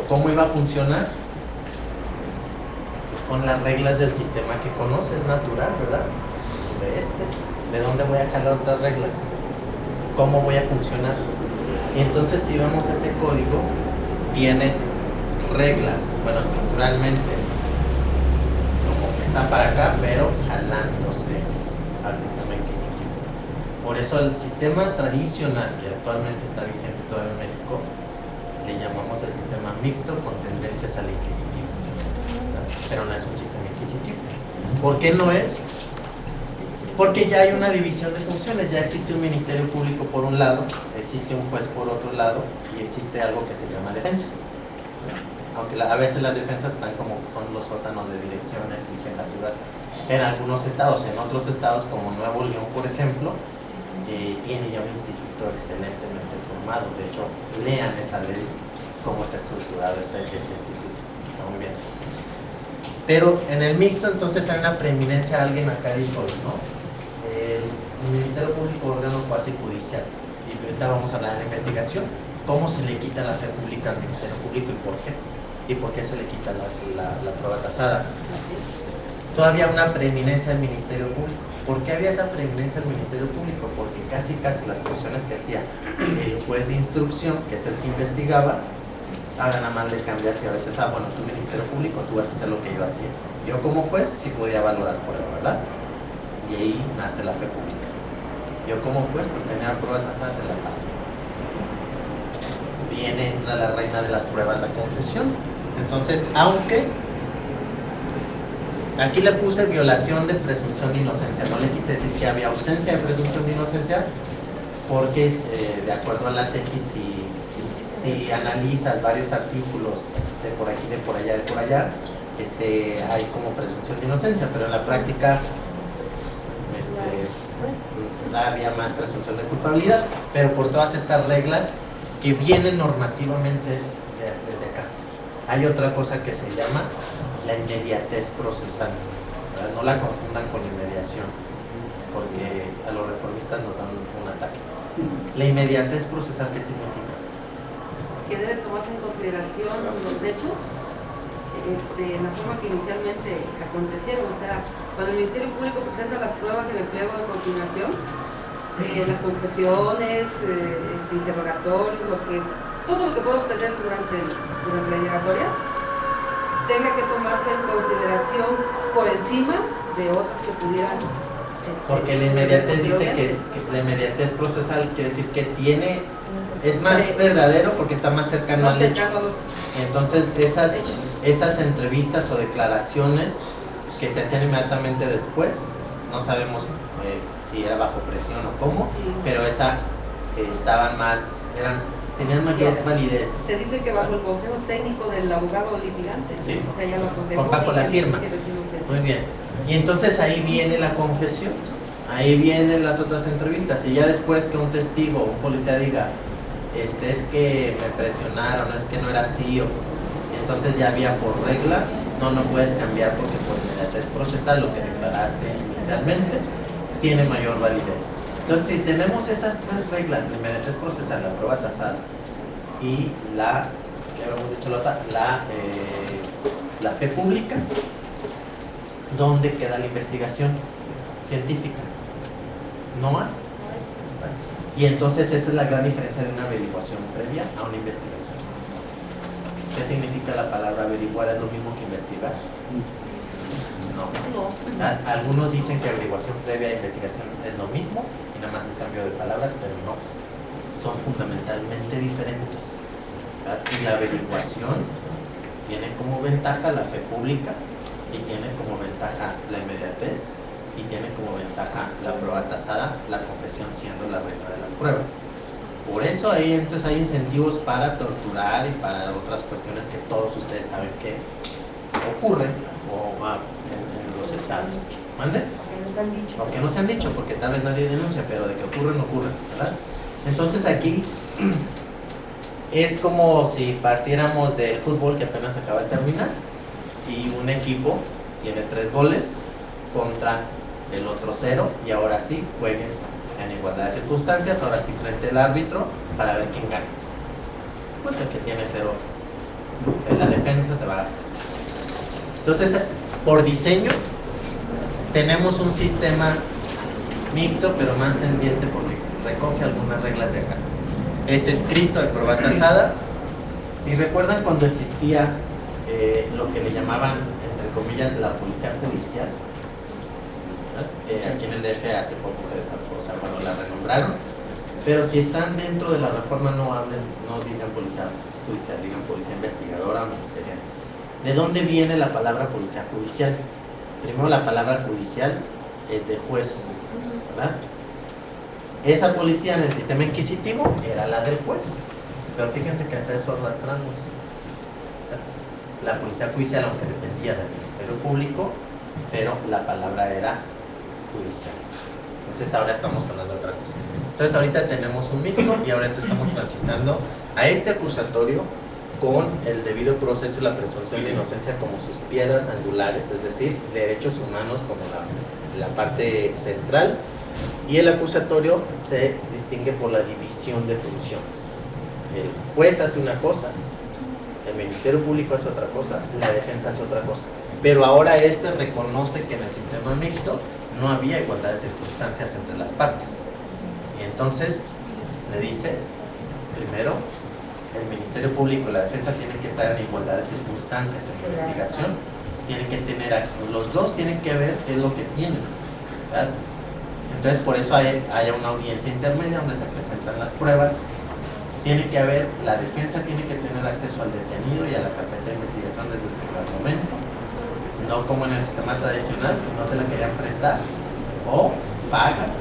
¿Cómo iba a funcionar? Pues con las reglas del sistema que conoces, natural, ¿verdad? ¿De dónde voy a jalar otras reglas? ¿Cómo voy a funcionar? Y entonces si vemos ese código, tiene reglas, bueno, estructuralmente, como que están para acá, pero jalándose al sistema inquisitivo. Por eso el sistema tradicional, que actualmente está vigente todavía en México, le llamamos el sistema mixto con tendencias al inquisitivo, ¿verdad? Pero no es un sistema inquisitivo. ¿Por qué no es? Porque ya hay una división de funciones, ya existe un ministerio público por un lado, existe un juez por otro lado y existe algo que se llama defensa. Aunque a veces las defensas están como son los sótanos de direcciones y jefatura en algunos estados. En otros estados como Nuevo León, por ejemplo, tiene ya un instituto excelentemente formado. De hecho, lean esa ley, cómo está estructurado ese instituto. Está muy bien. Pero en el mixto entonces hay una preeminencia, alguien acá dijo, ¿no? El Ministerio Público, órgano cuasi judicial. Y ahorita vamos a hablar de la investigación. ¿Cómo se le quita la fe pública al Ministerio Público y por qué? ¿Y por qué se le quita la prueba tasada? Todavía una preeminencia del Ministerio Público. ¿Por qué había esa preeminencia del Ministerio Público? Porque casi las funciones que hacía el juez de instrucción, que es el que investigaba, nada más le cambias y a veces, bueno, tu Ministerio Público, tú vas a hacer lo que yo hacía. Yo como juez sí podía valorar prueba, ¿verdad? Y ahí nace la fe pública. Yo como juez pues tenía la prueba tasada, te la paso. Entra la reina de las pruebas, la confesión. Entonces, aunque aquí le puse violación de presunción de inocencia, no le quise decir que había ausencia de presunción de inocencia, porque de acuerdo a la tesis, si analizas varios artículos de por aquí, de por allá, hay como presunción de inocencia, pero en la práctica había más presunción de culpabilidad, pero por todas estas reglas que vienen normativamente desde acá. Hay otra cosa que se llama la inmediatez procesal, ¿verdad? No la confundan con inmediación, porque a los reformistas nos dan un ataque. La inmediatez procesal, ¿qué significa? Que debe tomarse en consideración los hechos en la forma que inicialmente acontecieron. O sea, cuando el Ministerio Público presenta las pruebas en el pliego de consignación, las confesiones, interrogatorios, todo lo que pueda obtener durante la indagatoria, tenga que tomarse en consideración por encima de otras que pudieran. Porque la inmediatez dice que la inmediatez procesal quiere decir que es más verdadero porque está más cercano al hecho. Entonces esas entrevistas o declaraciones que se hacían inmediatamente después, no sabemos si era bajo presión o cómo, pero esa estaban más, tenían mayor validez. Se dice que bajo el consejo técnico del abogado litigante. Sí. O sea, ya lo aconsejó. Bajo la firma. Muy bien. Y entonces ahí viene la confesión, ahí vienen las otras entrevistas, y ya después que un testigo, un policía diga, es que me presionaron, es que no era así, entonces ya había por regla, no puedes cambiar porque por inmediatez procesal lo que declaraste inicialmente tiene mayor validez. Entonces, si tenemos esas tres reglas, la inmediatez procesal, la prueba tasada y ¿qué habíamos dicho la otra? La fe pública, ¿dónde queda la investigación científica? No hay. Y entonces esa es la gran diferencia de una averiguación previa a una investigación. ¿Qué significa la palabra averiguar? ¿Es lo mismo que investigar? No. Algunos dicen que averiguación previa a investigación es lo mismo y nada más es cambio de palabras, pero no. Son fundamentalmente diferentes. Y la averiguación tiene como ventaja la fe pública y tiene como ventaja la inmediatez y tiene como ventaja la prueba tasada, la confesión siendo la regla de las pruebas. Por eso ahí entonces hay incentivos para torturar y para otras cuestiones que todos ustedes saben que ocurren en los estados. ¿Mande? O que no se han dicho, porque tal vez nadie denuncia, pero de que ocurren, ¿verdad? Entonces aquí es como si partiéramos del fútbol que apenas acaba de terminar y un equipo tiene 3 goles contra el otro 0 y ahora sí jueguen en igualdad de circunstancias, ahora sí frente al árbitro para ver quién gana. Pues el que tiene 0 goles. En la defensa se va. Entonces, por diseño tenemos un sistema mixto, pero más tendiente porque recoge algunas reglas de acá. Es escrito de prueba tasada. Y recuerdan cuando existía lo que le llamaban, entre comillas, la policía judicial. Aquí en el DF hace poco se desarrolló, o sea, bueno, la renombraron. Pero si están dentro de la reforma, no digan policía judicial, digan policía investigadora o ministerial. ¿De dónde viene la palabra policía judicial? Primero, la palabra judicial es de juez, ¿verdad? Esa policía en el sistema inquisitivo era la del juez, pero fíjense que hasta eso arrastramos. La policía judicial, aunque dependía del Ministerio Público, pero la palabra era judicial. Entonces ahora estamos hablando de otra cosa. Entonces ahorita tenemos un mixto y ahorita estamos transitando a este acusatorio con el debido proceso y la presunción de inocencia como sus piedras angulares, es decir, derechos humanos como la parte central, y el acusatorio se distingue por la división de funciones. El juez hace una cosa, el Ministerio Público hace otra cosa, la defensa hace otra cosa, pero ahora reconoce que en el sistema mixto no había igualdad de circunstancias entre las partes, y entonces le dice, primero, el Ministerio Público y la defensa tienen que estar en igualdad de circunstancias en la investigación, tienen que tener acceso, los dos tienen que ver qué es lo que tienen, ¿verdad? Entonces por eso hay una audiencia intermedia donde se presentan las pruebas, tiene que haber, la defensa tiene que tener acceso al detenido y a la carpeta de investigación desde el primer momento, no como en el sistema tradicional que no se la querían prestar, o pagan,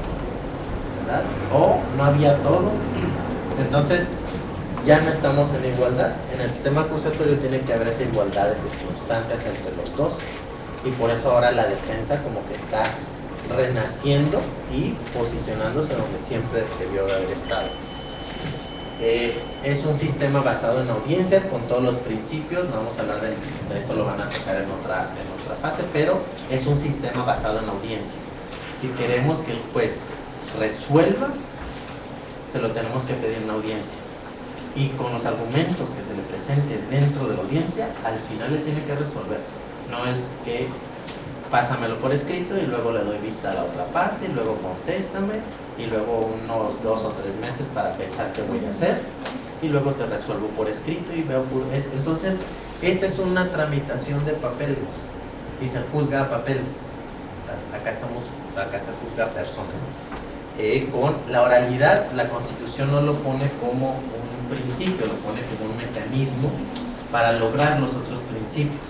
¿verdad? O no había todo. Entonces ya no estamos en igualdad. En el sistema acusatorio tiene que haber esa igualdad de circunstancias entre los dos, y por eso ahora la defensa como que está renaciendo y posicionándose donde siempre debió de haber estado. Es un sistema basado en audiencias con todos los principios, no vamos a hablar de eso, lo van a tocar en otra fase, pero es un sistema basado en audiencias. Si queremos que el juez resuelva, se lo tenemos que pedir en audiencia, y con los argumentos que se le presente dentro de la audiencia, al final le tiene que resolver. No es que pásamelo por escrito y luego le doy vista a la otra parte y luego contéstame y luego unos 2 o 3 meses para pensar qué voy a hacer y luego te resuelvo por escrito y veo. Entonces esta es una tramitación de papeles y se juzga a papeles. Acá se juzga a personas. Con la oralidad, la Constitución no lo pone como un principio, lo pone como un mecanismo para lograr los otros principios.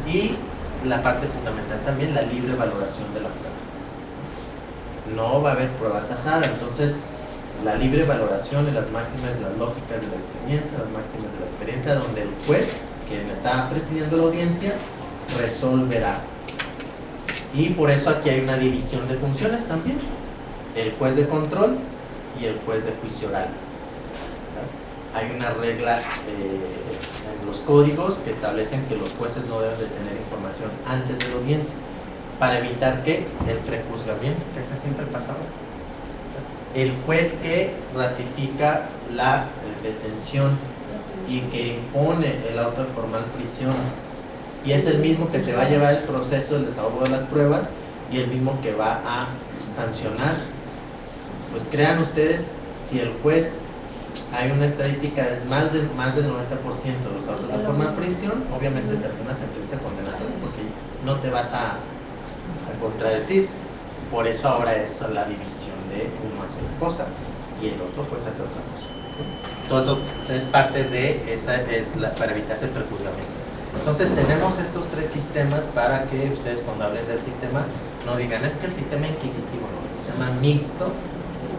Y la parte fundamental también, la libre valoración de la prueba. No va a haber prueba tasada, entonces la libre valoración y las máximas, las lógicas de la experiencia, las máximas de la experiencia, donde el juez, quien está presidiendo la audiencia, resolverá. Y por eso aquí hay una división de funciones también, el juez de control y el juez de juicio oral. Hay una regla en los códigos que establecen que los jueces no deben de tener información antes de la audiencia, para evitar que el prejuzgamiento, que acá siempre pasaba. El juez que ratifica la detención y que impone el auto de formal prisión, y es el mismo que se va a llevar el proceso del desahogo de las pruebas y el mismo que va a sancionar. Pues crean ustedes, si el juez, hay una estadística, es más del 90% de los autos de formal prisión, obviamente te da una sentencia condenatoria porque no te vas a contradecir. Por eso ahora es la división de uno hace una cosa y el otro pues hace otra cosa. Todo eso es parte de esa, para evitar ese prejuzgamiento. Entonces tenemos estos tres sistemas para que ustedes cuando hablen del sistema no digan es que el sistema inquisitivo, no, el sistema mixto,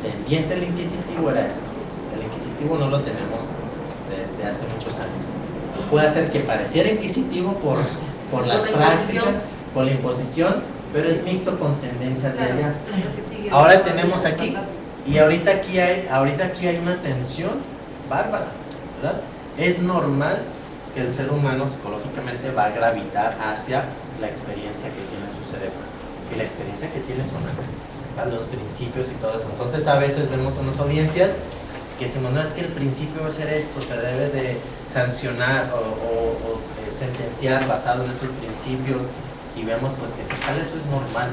tendiente al inquisitivo era esto. El inquisitivo no lo tenemos desde hace muchos años. Puede ser que pareciera inquisitivo por las prácticas, por la imposición, pero es mixto con tendencias de allá. Ahora tenemos aquí, y ahorita aquí hay una tensión bárbara, ¿verdad? Es normal que el ser humano psicológicamente va a gravitar hacia la experiencia que tiene en su cerebro, y la experiencia que tiene son acá, los principios y todo eso. Entonces a veces vemos unas audiencias que decimos, no, es que el principio va a ser esto, se debe de sancionar o sentenciar basado en estos principios, y vemos pues que si tal eso es normal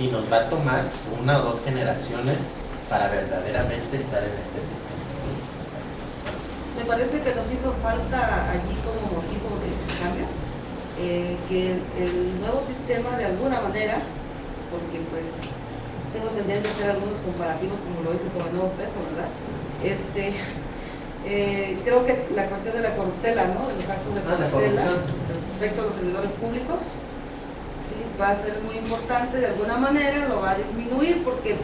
y nos va a tomar 1 o 2 generaciones para verdaderamente estar en este sistema. Me parece que nos hizo falta allí como motivo de cambio que el nuevo sistema de alguna manera, porque pues tengo tendencia a hacer algunos comparativos como lo hice con el nuevo peso, ¿verdad? Creo que la cuestión de la corruptela, ¿no? De los actos de corruptela respecto a los servidores públicos, ¿sí? Va a ser muy importante, de alguna manera lo va a disminuir, porque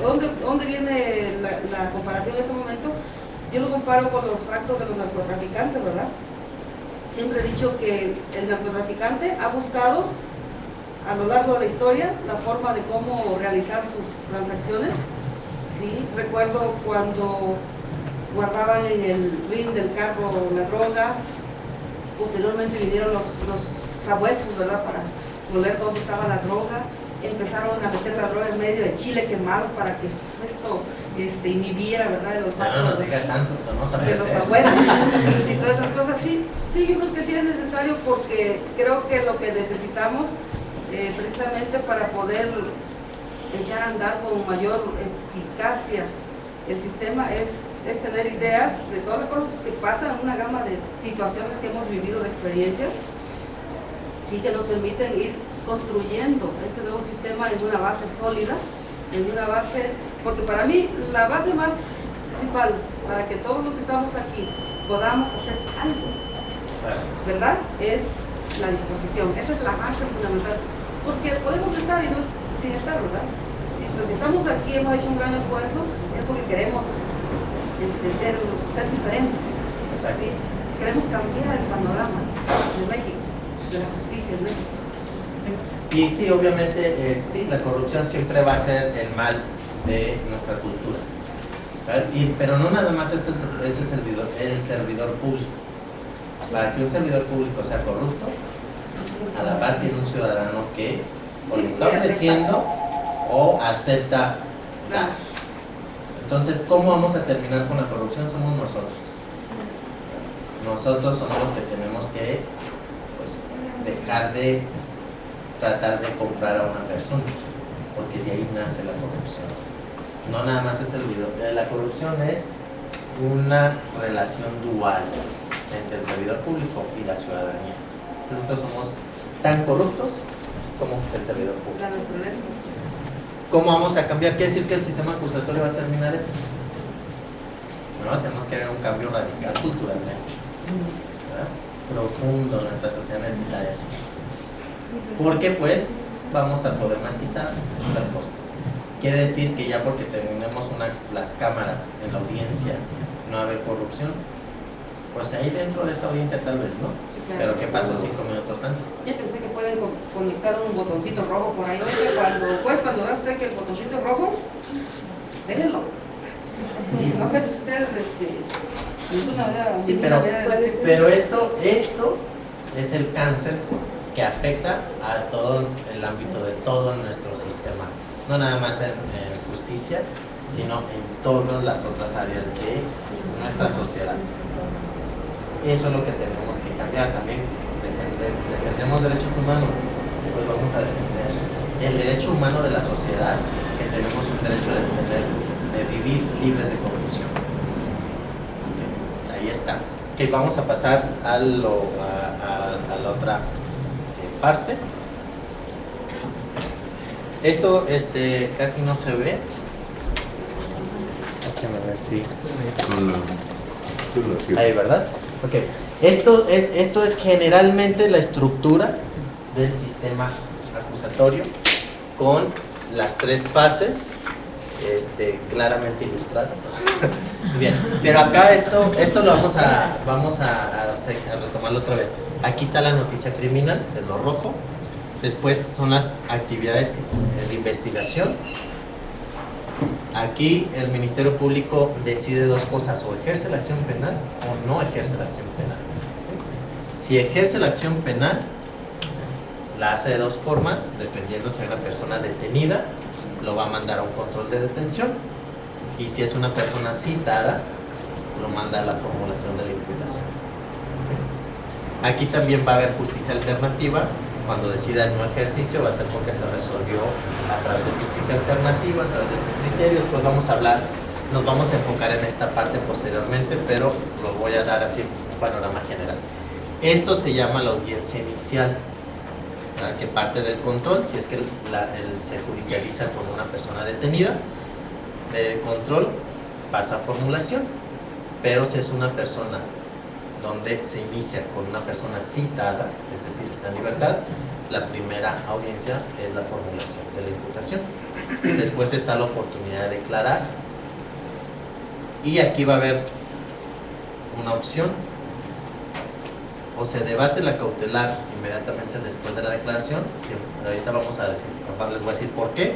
¿dónde viene la comparación en este momento? Yo lo comparo con los actos de los narcotraficantes, ¿verdad? Siempre he dicho que el narcotraficante ha buscado a lo largo de la historia la forma de cómo realizar sus transacciones. Sí, recuerdo cuando guardaban en el ring del carro la droga, posteriormente vinieron los sabuesos, ¿verdad? Para oler dónde estaba la droga, empezaron a meter la droga en medio de chile quemado para que esto inhibiera, ¿verdad? El olfato no diga tanto, pues de los abuelos y todas esas cosas. Sí, yo creo que sí es necesario, porque creo que lo que necesitamos precisamente para poder echar a andar con mayor eficacia el sistema es tener ideas de todas las cosas que pasan, una gama de situaciones que hemos vivido, de experiencias, sí, que nos permiten ir construyendo este nuevo sistema en una base sólida, en una base, porque para mí la base más principal para que todos los que estamos aquí podamos hacer algo, ¿verdad? Es la disposición. Esa es la base fundamental, porque podemos estar y no sin estar, ¿verdad? Pero si estamos aquí, hemos hecho un gran esfuerzo, es porque queremos ser diferentes, ¿sí? Queremos cambiar el panorama de México, de la justicia en México. Sí. Y sí, obviamente, sí, la corrupción siempre va a ser el mal de nuestra cultura, pero no nada más es el servidor público. Para que un servidor público sea corrupto, a la par tiene un ciudadano que o le está ofreciendo o acepta dar. Entonces, ¿cómo vamos a terminar con la corrupción? Somos nosotros. Nosotros somos los que tenemos que dejar de tratar de comprar a una persona, porque de ahí nace la corrupción. No nada más es el servidor. La corrupción es una relación dual entre el servidor público y la ciudadanía. Nosotros somos tan corruptos como el servidor público. ¿Cómo vamos a cambiar? ¿Quiere decir que el sistema acusatorio va a terminar eso? No, tenemos que hacer un cambio radical culturalmente, ¿verdad? Profundo. Nuestra sociedad necesita eso. porque pues vamos a poder matizar las cosas. Quiere decir que ya porque tenemos las cámaras en la audiencia no va a haber corrupción, pues ahí dentro de esa audiencia tal vez no, Sí, claro. pero ¿qué pasó 5 minutos antes? Ya pensé que pueden conectar un botoncito rojo por ahí. Oye, cuando vea usted que el botoncito es rojo, déjenlo. Sí, no sé, pues ustedes, de ninguna manera. Sí, pero esto es el cáncer que afecta a todo el ámbito de todo nuestro sistema, no nada más en justicia, sino en todas las otras áreas de nuestra sociedad. Eso es lo que tenemos que cambiar también. Defendemos derechos humanos, pues vamos a defender el derecho humano de la sociedad, que tenemos un derecho de vivir libres de corrupción. Okay, ahí está. Okay, vamos a pasar a la otra parte. Esto casi no se ve. Déjame ver si. Ahí, ¿verdad? Ok. Esto es generalmente la estructura del sistema acusatorio con las 3 fases claramente ilustradas. Bien, pero acá esto lo vamos a retomarlo otra vez. Aquí está la noticia criminal, es lo rojo. Después son las actividades de investigación. Aquí el Ministerio Público decide 2 cosas: o ejerce la acción penal o no ejerce la acción penal. Si ejerce la acción penal, la hace de 2 formas, dependiendo si hay una persona detenida, lo va a mandar a un control de detención, y si es una persona citada, lo manda a la formulación de la imputación. ¿Okay? Aquí también va a haber justicia alternativa. Cuando decida el no ejercicio, va a ser porque se resolvió a través de justicia alternativa, a través de criterios. Pues vamos a hablar, nos vamos a enfocar en esta parte posteriormente, pero lo voy a dar así un panorama general. Esto se llama la audiencia inicial, ¿verdad? Que parte del control, si es que se judicializa con una persona detenida, de control pasa a formulación. Pero si es una persona donde se inicia con una persona citada, es decir, está en libertad, la primera audiencia es la formulación de la imputación. Después está la oportunidad de declarar, y aquí va a haber una opción: o se debate la cautelar inmediatamente después de la declaración, ahorita vamos a decir, les voy a decir por qué,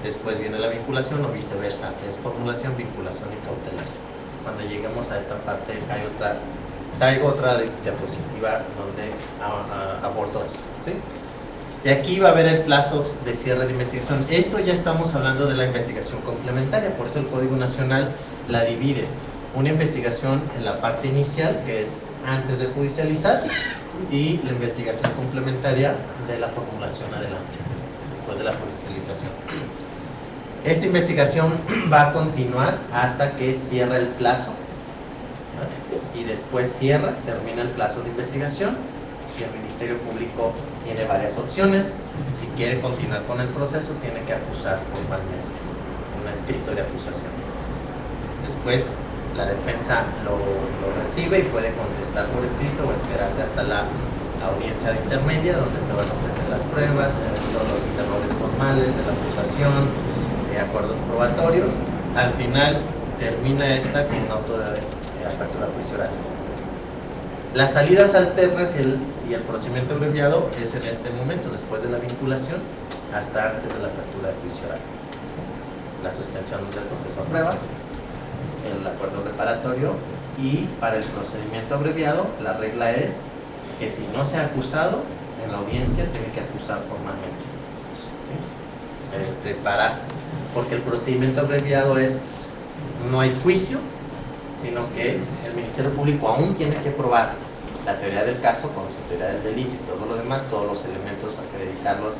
después viene la vinculación, o viceversa, es formulación, vinculación y cautelar. Cuando lleguemos a esta parte traigo otra diapositiva donde abordo eso, ¿sí? Y aquí va a haber el plazo de cierre de investigación. Esto ya estamos hablando de la investigación complementaria, por eso el Código Nacional la divide. Una investigación en la parte inicial, que es antes de judicializar, y la investigación complementaria de la formulación adelante, después de la judicialización. Esta investigación va a continuar hasta que cierra el plazo, ¿vale? Y después termina el plazo de investigación, y el Ministerio Público tiene varias opciones. Si quiere continuar con el proceso, tiene que acusar formalmente, un escrito de acusación. Después la defensa lo recibe y puede contestar por escrito, o esperarse hasta la audiencia de intermedia, donde se van a ofrecer las pruebas, los errores formales de la acusación, acuerdos probatorios. Al final termina esta con un auto de apertura juicio oral. Las salidas alternas y el procedimiento abreviado es en este momento, después de la vinculación hasta antes de la apertura de juicio oral. La suspensión del proceso a prueba, el acuerdo reparatorio, y para el procedimiento abreviado la regla es que si no se ha acusado en la audiencia, tiene que acusar formalmente, ¿sí? Porque el procedimiento abreviado no hay juicio, sino que el Ministerio Público aún tiene que probar la teoría del caso con su teoría del delito y todo lo demás, todos los elementos, acreditarlos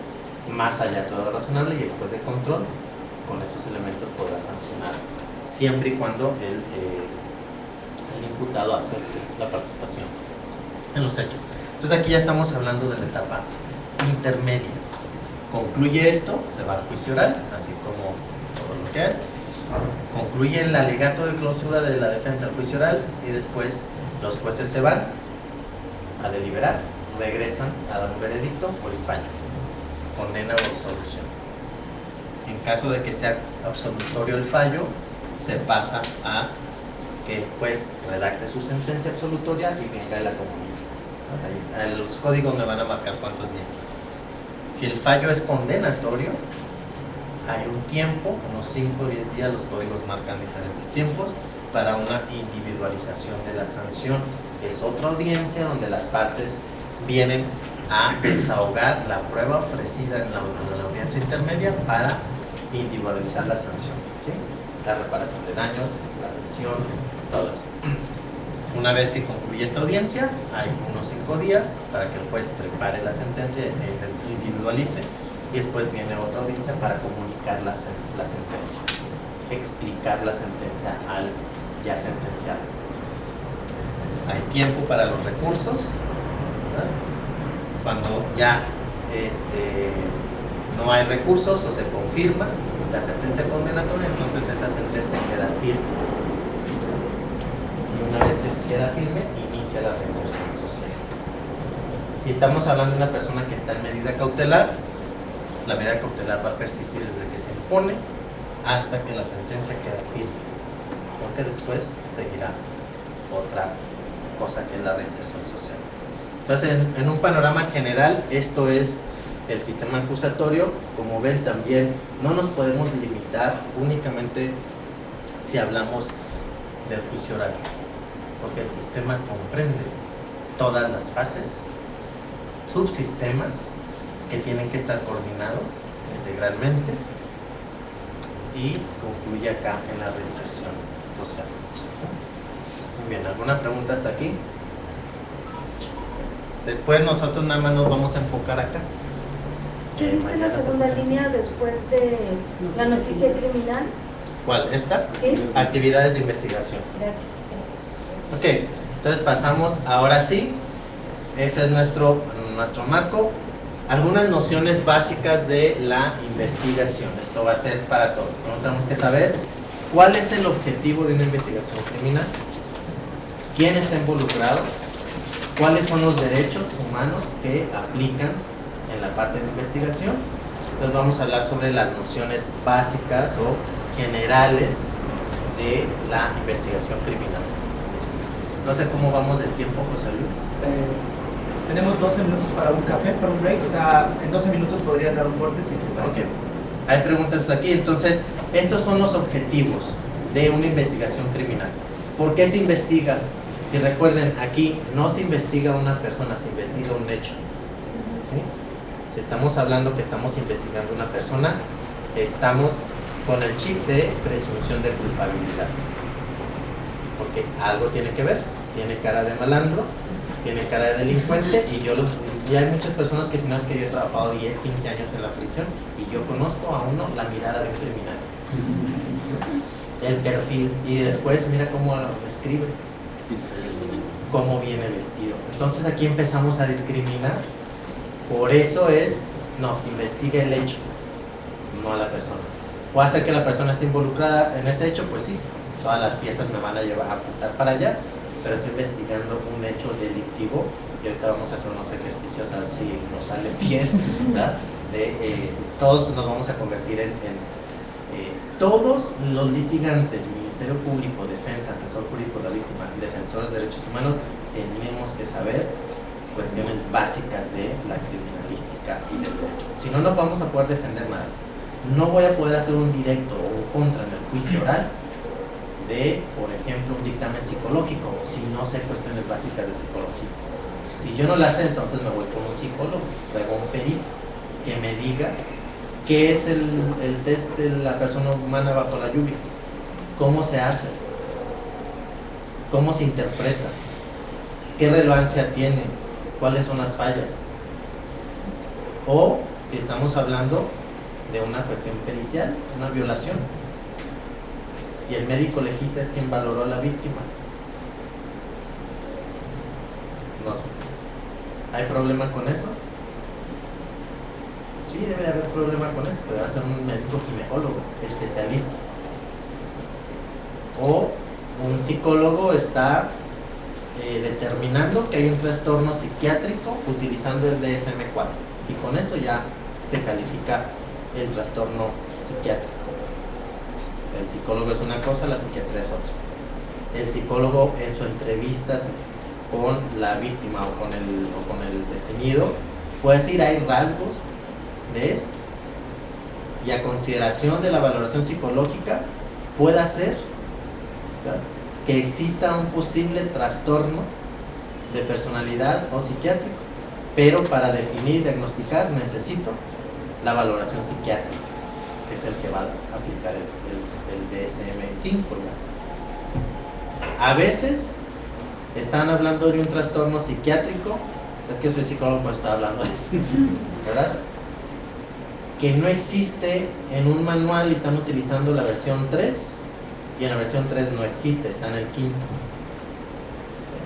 más allá de todo lo razonable, y el juez de control con esos elementos podrá sancionar, siempre y cuando el imputado acepte la participación en los hechos. Entonces aquí ya estamos hablando de la etapa intermedia. Concluye esto, se va al juicio oral, así como todo lo que es. Concluye el alegato de clausura de la defensa al juicio oral, y después los jueces se van a deliberar regresan a dar un veredicto o el fallo, condena o absolución. En caso de que sea absolutorio el fallo, se pasa a que el juez redacte su sentencia absolutoria y venga y la comunique. Ahí, los códigos me van a marcar cuántos días. Si el fallo es condenatorio, hay un tiempo, unos 5 o 10 días, los códigos marcan diferentes tiempos para una individualización de la sanción. Es otra audiencia donde las partes vienen a desahogar la prueba ofrecida en la audiencia intermedia para individualizar la sanción, ¿sí? La reparación de daños, la lesión, todo eso. Una vez que concluye esta audiencia, hay unos 5 días para que el juez prepare la sentencia e individualice, y después viene otra audiencia para comunicar la sentencia, explicar la sentencia al ya sentenciado. Hay tiempo para los recursos, ¿verdad? Cuando ya no hay recursos o se confirma la sentencia condenatoria, entonces esa sentencia queda firme. Y una vez que se queda firme, inicia la reinserción social. Si estamos hablando de una persona que está en medida cautelar, la medida cautelar va a persistir desde que se impone hasta que la sentencia queda firme, porque después seguirá otra cosa que es la reinserción social. Entonces, en un panorama general, esto es el sistema acusatorio. Como ven, también no nos podemos limitar únicamente si hablamos del juicio oral, porque el sistema comprende todas las fases, subsistemas que tienen que estar coordinados integralmente, y concluye acá en la reinserción social. Muy bien, ¿alguna pregunta hasta aquí? Después nosotros nada más nos vamos a enfocar acá. ¿Qué dice la segunda línea después de la noticia criminal? ¿Cuál? ¿Esta? Sí. Actividades de investigación. Gracias. Ok, entonces pasamos, ahora sí, ese es nuestro marco. Algunas nociones básicas de la investigación. Esto va a ser para todos. ¿No? Tenemos que saber cuál es el objetivo de una investigación criminal, quién está involucrado, cuáles son los derechos humanos que aplican en la parte de investigación. Entonces vamos a hablar sobre las nociones básicas o generales de la investigación criminal. No sé cómo vamos de tiempo, José Luis. Tenemos 12 minutos para un café, para un break, o sea, en 12 minutos podrías dar un corte si te parece. Okay. Hay preguntas aquí. Entonces, estos son los objetivos de una investigación criminal. ¿Por qué se investiga? Y recuerden, aquí no se investiga una persona, se investiga un hecho. ¿Sí? Si estamos hablando que estamos investigando una persona, estamos con el chip de presunción de culpabilidad. Porque algo tiene que ver, tiene cara de malandro, tiene cara de delincuente, y hay muchas personas que si no es que yo he trabajado 10, 15 años en la prisión y yo conozco a uno la mirada de un criminal, el perfil, y después mira cómo lo describe, cómo viene vestido. Entonces aquí empezamos a discriminar. Por eso nos investiga el hecho, no a la persona. ¿Puede ser que la persona esté involucrada en ese hecho? Pues sí, todas las piezas me van a llevar a apuntar para allá, pero estoy investigando un hecho delictivo, y ahorita vamos a hacer unos ejercicios a ver si nos sale bien, ¿verdad? Todos nos vamos a convertir en todos los litigantes, Ministerio Público, Defensa, Asesor Jurídico de la Víctima, Defensores de Derechos Humanos, tenemos que saber cuestiones básicas de la criminalística y del derecho. Si no, no vamos a poder defender nada. No voy a poder hacer un directo o un contra en el juicio oral de, por ejemplo, un dictamen psicológico, si no sé cuestiones básicas de psicología. Si yo no las sé, entonces me voy con un psicólogo, traigo un perito que me diga qué es el test de la persona humana bajo la lluvia, cómo se hace, cómo se interpreta, qué relevancia tiene, cuáles son las fallas. O si estamos hablando de una cuestión pericial, una violación, y el médico legista es quien valoró a la víctima. ¿Hay problema con eso? Sí, debe haber problema con eso, pero debe ser un médico ginecólogo, especialista. O un psicólogo está determinando que hay un trastorno psiquiátrico utilizando el DSM-4, y con eso ya se califica el trastorno psiquiátrico. El psicólogo es una cosa, la psiquiatría es otra. El psicólogo en su entrevista con la víctima o con el detenido puede decir: hay rasgos de esto, y a consideración de la valoración psicológica puede hacer, ¿verdad?, que exista un posible trastorno de personalidad o psiquiátrico, pero para definir y diagnosticar necesito la valoración psiquiátrica, que es el que va a aplicar el DSM-5 ya. A veces están hablando de un trastorno psiquiátrico, es que yo soy psicólogo, pues estoy hablando de esto, ¿verdad?, que no existe en un manual y están utilizando la versión 3, y en la versión 3 no existe, está en el 5.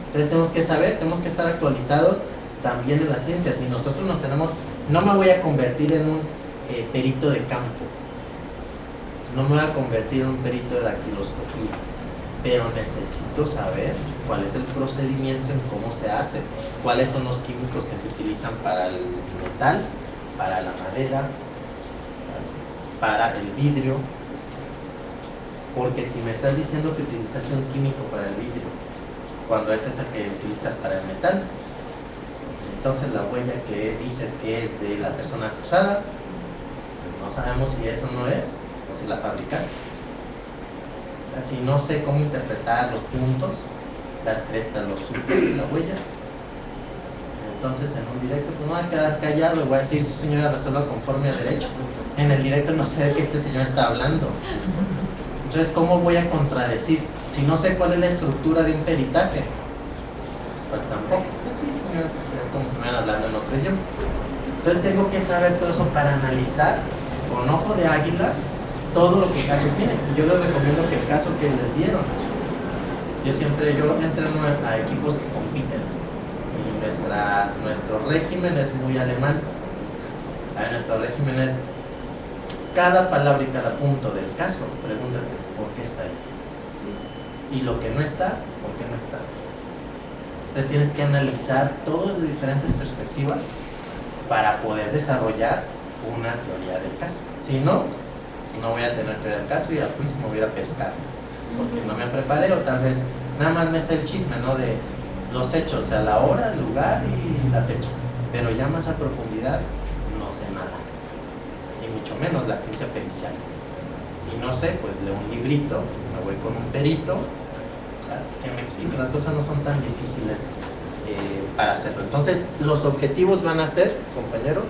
Entonces tenemos que saber, tenemos que estar actualizados también en la ciencia. Si nosotros no me voy a convertir en un perito de campo, no me voy a convertir en un perito de dactiloscopía, pero necesito saber cuál es el procedimiento, en cómo se hace, cuáles son los químicos que se utilizan para el metal, para la madera, para el vidrio. Porque si me estás diciendo que utilizaste un químico para el vidrio, cuando ese es el que utilizas para el metal, entonces la huella que dices que es de la persona acusada, pues no sabemos si eso no es, o si la fabricaste. Si no sé cómo interpretar los puntos, las crestas, los surcos de la huella, entonces en un directo pues no voy a quedar callado y voy a decir: sí, señora, resuelva conforme a derecho. En el directo no sé de qué este señor está hablando. Entonces, ¿cómo voy a contradecir? Si no sé cuál es la estructura de un peritaje, pues tampoco. Pues sí, señora, pues es como si me van hablando en otro idioma. Entonces tengo que saber todo eso para analizar con ojo de águila todo lo que el caso tiene. Y yo les recomiendo que el caso que les dieron, yo entreno a equipos que compiten, y nuestro régimen es muy alemán. Nuestro régimen es: cada palabra y cada punto del caso, pregúntate por qué está ahí. Y lo que no está, ¿por qué no está? Entonces tienes que analizar todo desde diferentes perspectivas para poder desarrollar una teoría del caso. Si no, no voy a tener teoría del caso y al juicio me voy a ir a pescar, porque no me preparé, o tal vez nada más me sé el chisme, ¿no?, de los hechos, o sea, la hora, el lugar y la fecha, pero ya más a profundidad no sé nada, y mucho menos la ciencia pericial. Si no sé, pues leo un librito, me voy con un perito que me explique. Las cosas no son tan difíciles para hacerlo. Entonces, los objetivos van a ser, compañero,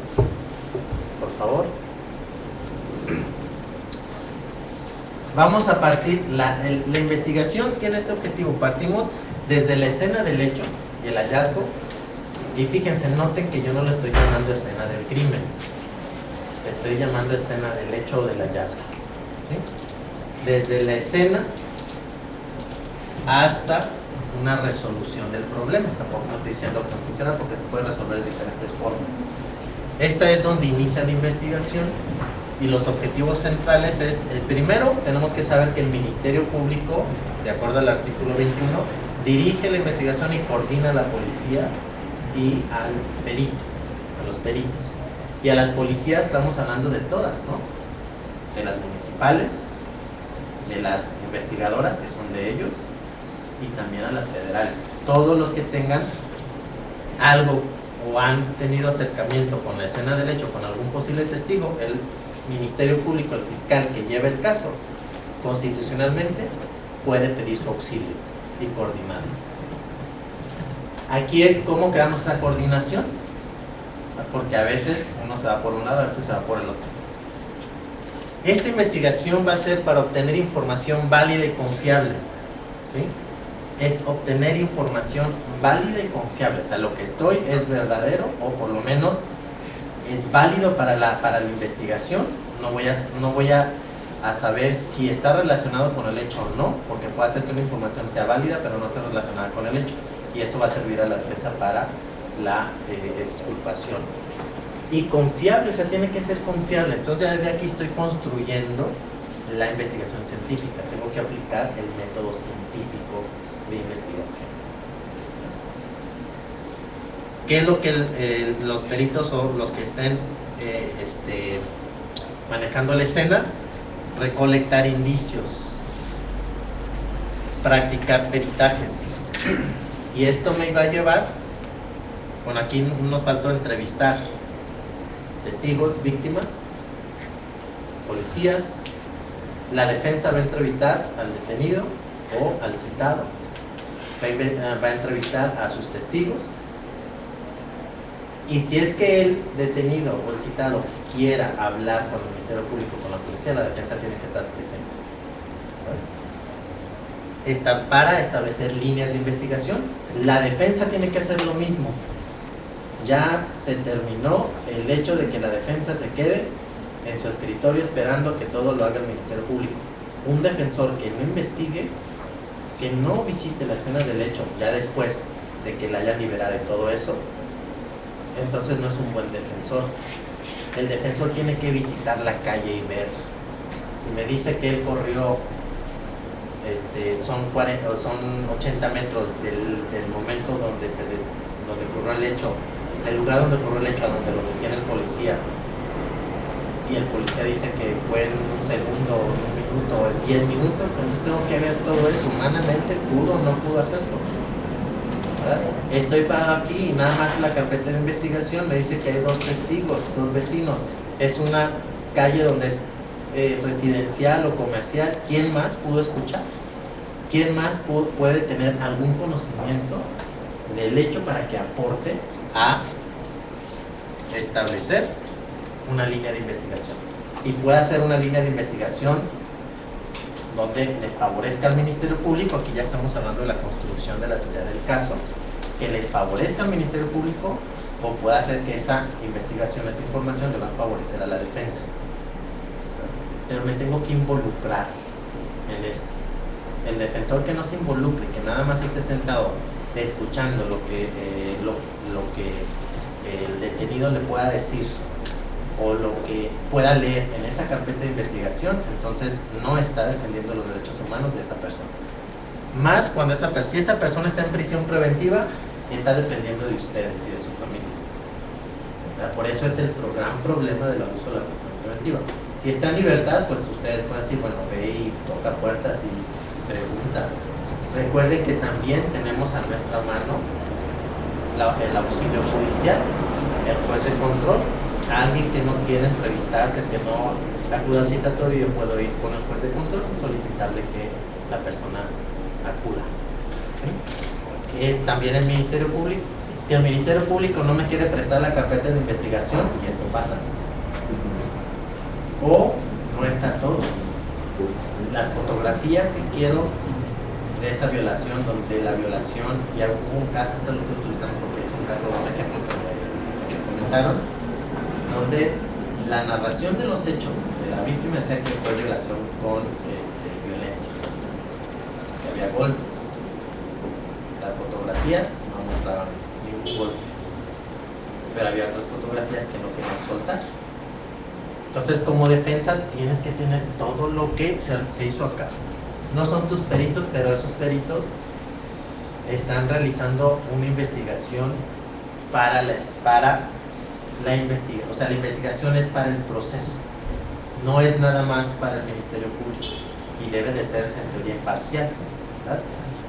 por favor, vamos a partir, la investigación tiene este objetivo. Partimos desde la escena del hecho y el hallazgo, y fíjense, noten que yo no le estoy llamando escena del crimen, estoy llamando escena del hecho o del hallazgo, ¿sí? Desde la escena hasta una resolución del problema. Tampoco estoy diciendo que no funciona, porque se puede resolver de diferentes formas. Esta es donde inicia la investigación, y los objetivos centrales es: el primero, tenemos que saber que el Ministerio Público, de acuerdo al artículo 21, dirige la investigación y coordina a la policía y al perito, a los peritos. Y a las policías estamos hablando de todas, ¿no? De las municipales, de las investigadoras, que son de ellos, y también a las federales. Todos los que tengan algo o han tenido acercamiento con la escena del hecho, con algún posible testigo, el Ministerio Público, el fiscal que lleva el caso, constitucionalmente puede pedir su auxilio y coordinarlo. Aquí es cómo creamos esa coordinación, porque a veces uno se va por un lado, a veces se va por el otro. Esta investigación va a ser para obtener información válida y confiable, ¿sí? Es obtener información válida y confiable, o sea, lo que estoy es verdadero, o por lo menos es válido para la investigación. No voy a saber si está relacionado con el hecho o no, porque puede ser que una información sea válida pero no esté relacionada con el hecho, y eso va a servir a la defensa para la exculpación. Y confiable, o sea, tiene que ser confiable. Entonces ya desde aquí estoy construyendo la investigación científica, tengo que aplicar el método científico de investigación. ¿Qué es lo que los peritos o los que estén manejando la escena? Recolectar indicios, practicar peritajes. Y esto me iba a llevar, bueno, aquí nos faltó entrevistar testigos, víctimas, policías. La defensa va a entrevistar al detenido o al citado, va a entrevistar a sus testigos, y si es que el detenido o el citado quiera hablar con el Ministerio Público, con la policía, la defensa tiene que estar presente. Está para establecer líneas de investigación. La defensa tiene que hacer lo mismo. Ya se terminó el hecho de que la defensa se quede en su escritorio esperando que todo lo haga el Ministerio Público. Un defensor que no investigue, que no visite la escena del hecho ya después de que la hayan liberado y todo eso, entonces no es un buen defensor. El defensor tiene que visitar la calle y ver. Si me dice que él corrió son 80 metros del momento donde ocurrió el hecho, del lugar donde ocurrió el hecho a donde lo detiene el policía, y el policía dice que fue en un segundo, en un minuto, en 10 minutos, entonces tengo que ver todo eso, humanamente pudo o no pudo hacerlo, ¿verdad? Estoy parado aquí y nada más la carpeta de investigación me dice que hay 2 testigos, 2 vecinos, es una calle donde es residencial o comercial. ¿Quién más pudo escuchar? ¿Quién más puede tener algún conocimiento del hecho para que aporte a establecer una línea de investigación? Y puede hacer una línea de investigación donde le favorezca al Ministerio Público. Aquí ya estamos hablando de la construcción de la teoría del caso, que le favorezca al Ministerio Público, o puede hacer que esa investigación, esa información le va a favorecer a la defensa. Pero me tengo que involucrar en esto. El defensor que no se involucre, que nada más esté sentado escuchando lo que el detenido le pueda decir o lo que pueda leer en esa carpeta de investigación, entonces no está defendiendo los derechos humanos de esa persona. Más cuando si esa persona está en prisión preventiva, está dependiendo de ustedes y de su familia. Por eso es el gran problema del abuso de la prisión preventiva. Si está en libertad, pues ustedes pueden decir, bueno, ve y toca puertas y pregunta. Recuerden que también tenemos a nuestra mano el auxilio judicial, el juez de control. A alguien que no quiere entrevistarse, que no acuda al citatorio, yo puedo ir con el juez de control y solicitarle que la persona acuda. ¿Sí? Es también el Ministerio Público. Si el Ministerio Público no me quiere prestar la carpeta de investigación, y eso pasa, o no está todo. Las fotografías que quiero de esa violación, donde la violación, y hubo un caso, esto lo estoy utilizando porque es un caso, un ejemplo que me comentaron, donde la narración de los hechos de la víctima decía que fue violación con violencia, que había golpes. Las fotografías no mostraban ningún golpe, pero había otras fotografías que no querían soltar. Entonces, como defensa tienes que tener todo lo que se hizo acá. No son tus peritos, pero esos peritos están realizando una investigación para la investigación. O sea, la investigación es para el proceso, no es nada más para el Ministerio Público, y debe de ser en teoría imparcial, ¿verdad?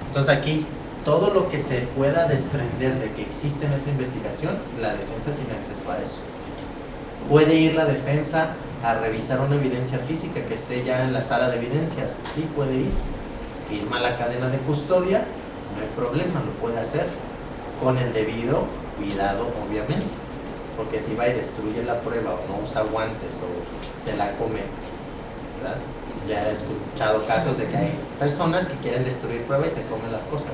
Entonces aquí todo lo que se pueda desprender de que existe en esa investigación, la defensa tiene acceso a eso. ¿Puede ir la defensa a revisar una evidencia física que esté ya en la sala de evidencias? Sí, puede ir. Firma la cadena de custodia, no hay problema, lo puede hacer con el debido cuidado, obviamente, porque si va y destruye la prueba o no usa guantes o se la come, ¿verdad? Ya he escuchado casos de que hay personas que quieren destruir pruebas y se comen las cosas.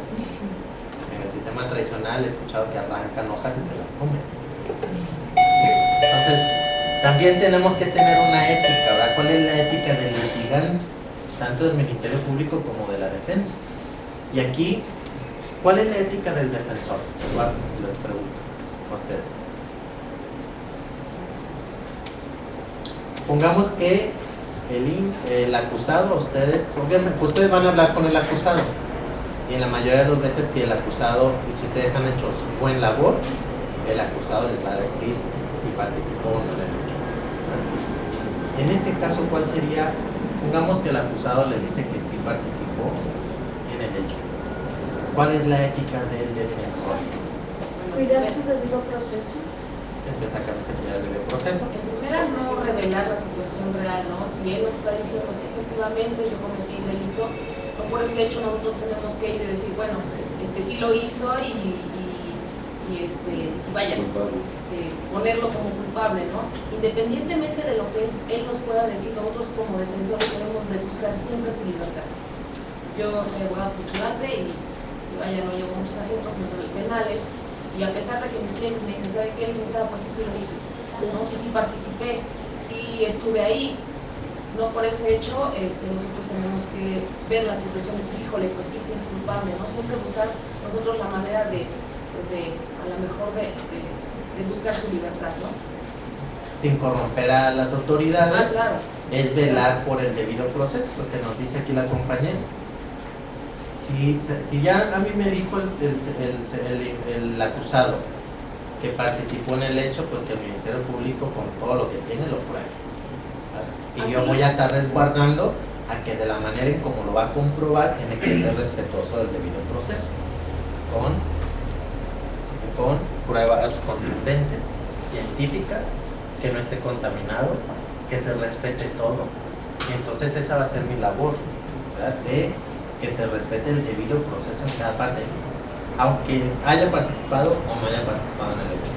En el sistema tradicional he escuchado que arrancan hojas y se las comen. Entonces, también tenemos que tener una ética, ¿verdad? ¿Cuál es la ética del litigante, tanto del Ministerio Público como de la defensa? Y aquí, ¿cuál es la ética del defensor? Igual les pregunto a ustedes. Supongamos que el acusado, ustedes, obviamente, ustedes van a hablar con el acusado, y en la mayoría de las veces, si el acusado, y si ustedes han hecho su buen labor, el acusado les va a decir si participó o no en el hecho. En ese caso, ¿cuál sería? Pongamos que el acusado les dice que sí participó en el hecho. ¿Cuál es la ética del defensor? Cuidar su debido proceso. Entonces acá se cuida el debido proceso. En primera, no revelar la situación real, ¿no? Si él nos está diciendo, si efectivamente yo cometí el delito, no por ese hecho nosotros tenemos que ir y decir, bueno, sí lo hizo y vaya, ponerlo como culpable, ¿no? Independientemente de lo que él nos pueda decir, nosotros como defensores tenemos de buscar siempre su libertad. Yo soy abogado postulante y vaya, no llevo muchos asuntos penales, y a pesar de que mis clientes me dicen, ¿sabe qué, licenciada? Pues sí lo hice, ¿no? Sí participé, sí estuve ahí, no por ese hecho, nosotros tenemos que ver la situación y decir, híjole, pues sí es culpable, ¿no? Siempre buscar nosotros la manera de a lo mejor de buscar su libertad, ¿no? Sin corromper a las autoridades, claro. Es velar por el debido proceso, lo que nos dice aquí la compañera. Si ya a mí me dijo el acusado que participó en el hecho, pues que el Ministerio Público con todo lo que tiene lo pruebe. Y yo voy a estar resguardando a que de la manera en como lo va a comprobar tiene que ser respetuoso del debido proceso, con pruebas contundentes, científicas, que no esté contaminado, que se respete todo. Y entonces esa va a ser mi labor, ¿verdad? De que se respete el debido proceso en cada parte, aunque haya participado o no haya participado en el hecho.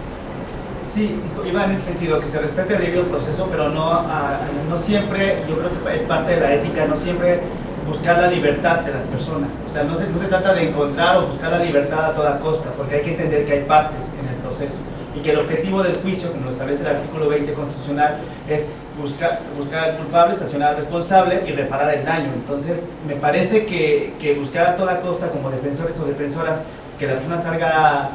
Sí, iba en ese sentido, que se respete el debido proceso, pero no siempre, yo creo que es parte de la ética, no siempre buscar la libertad de las personas. O sea, no se trata de encontrar o buscar la libertad a toda costa, porque hay que entender que hay partes en el proceso y que el objetivo del juicio, como lo establece el artículo 20 constitucional, es buscar al culpable, sancionar al responsable y reparar el daño. Entonces, me parece que buscar a toda costa como defensores o defensoras que la persona salga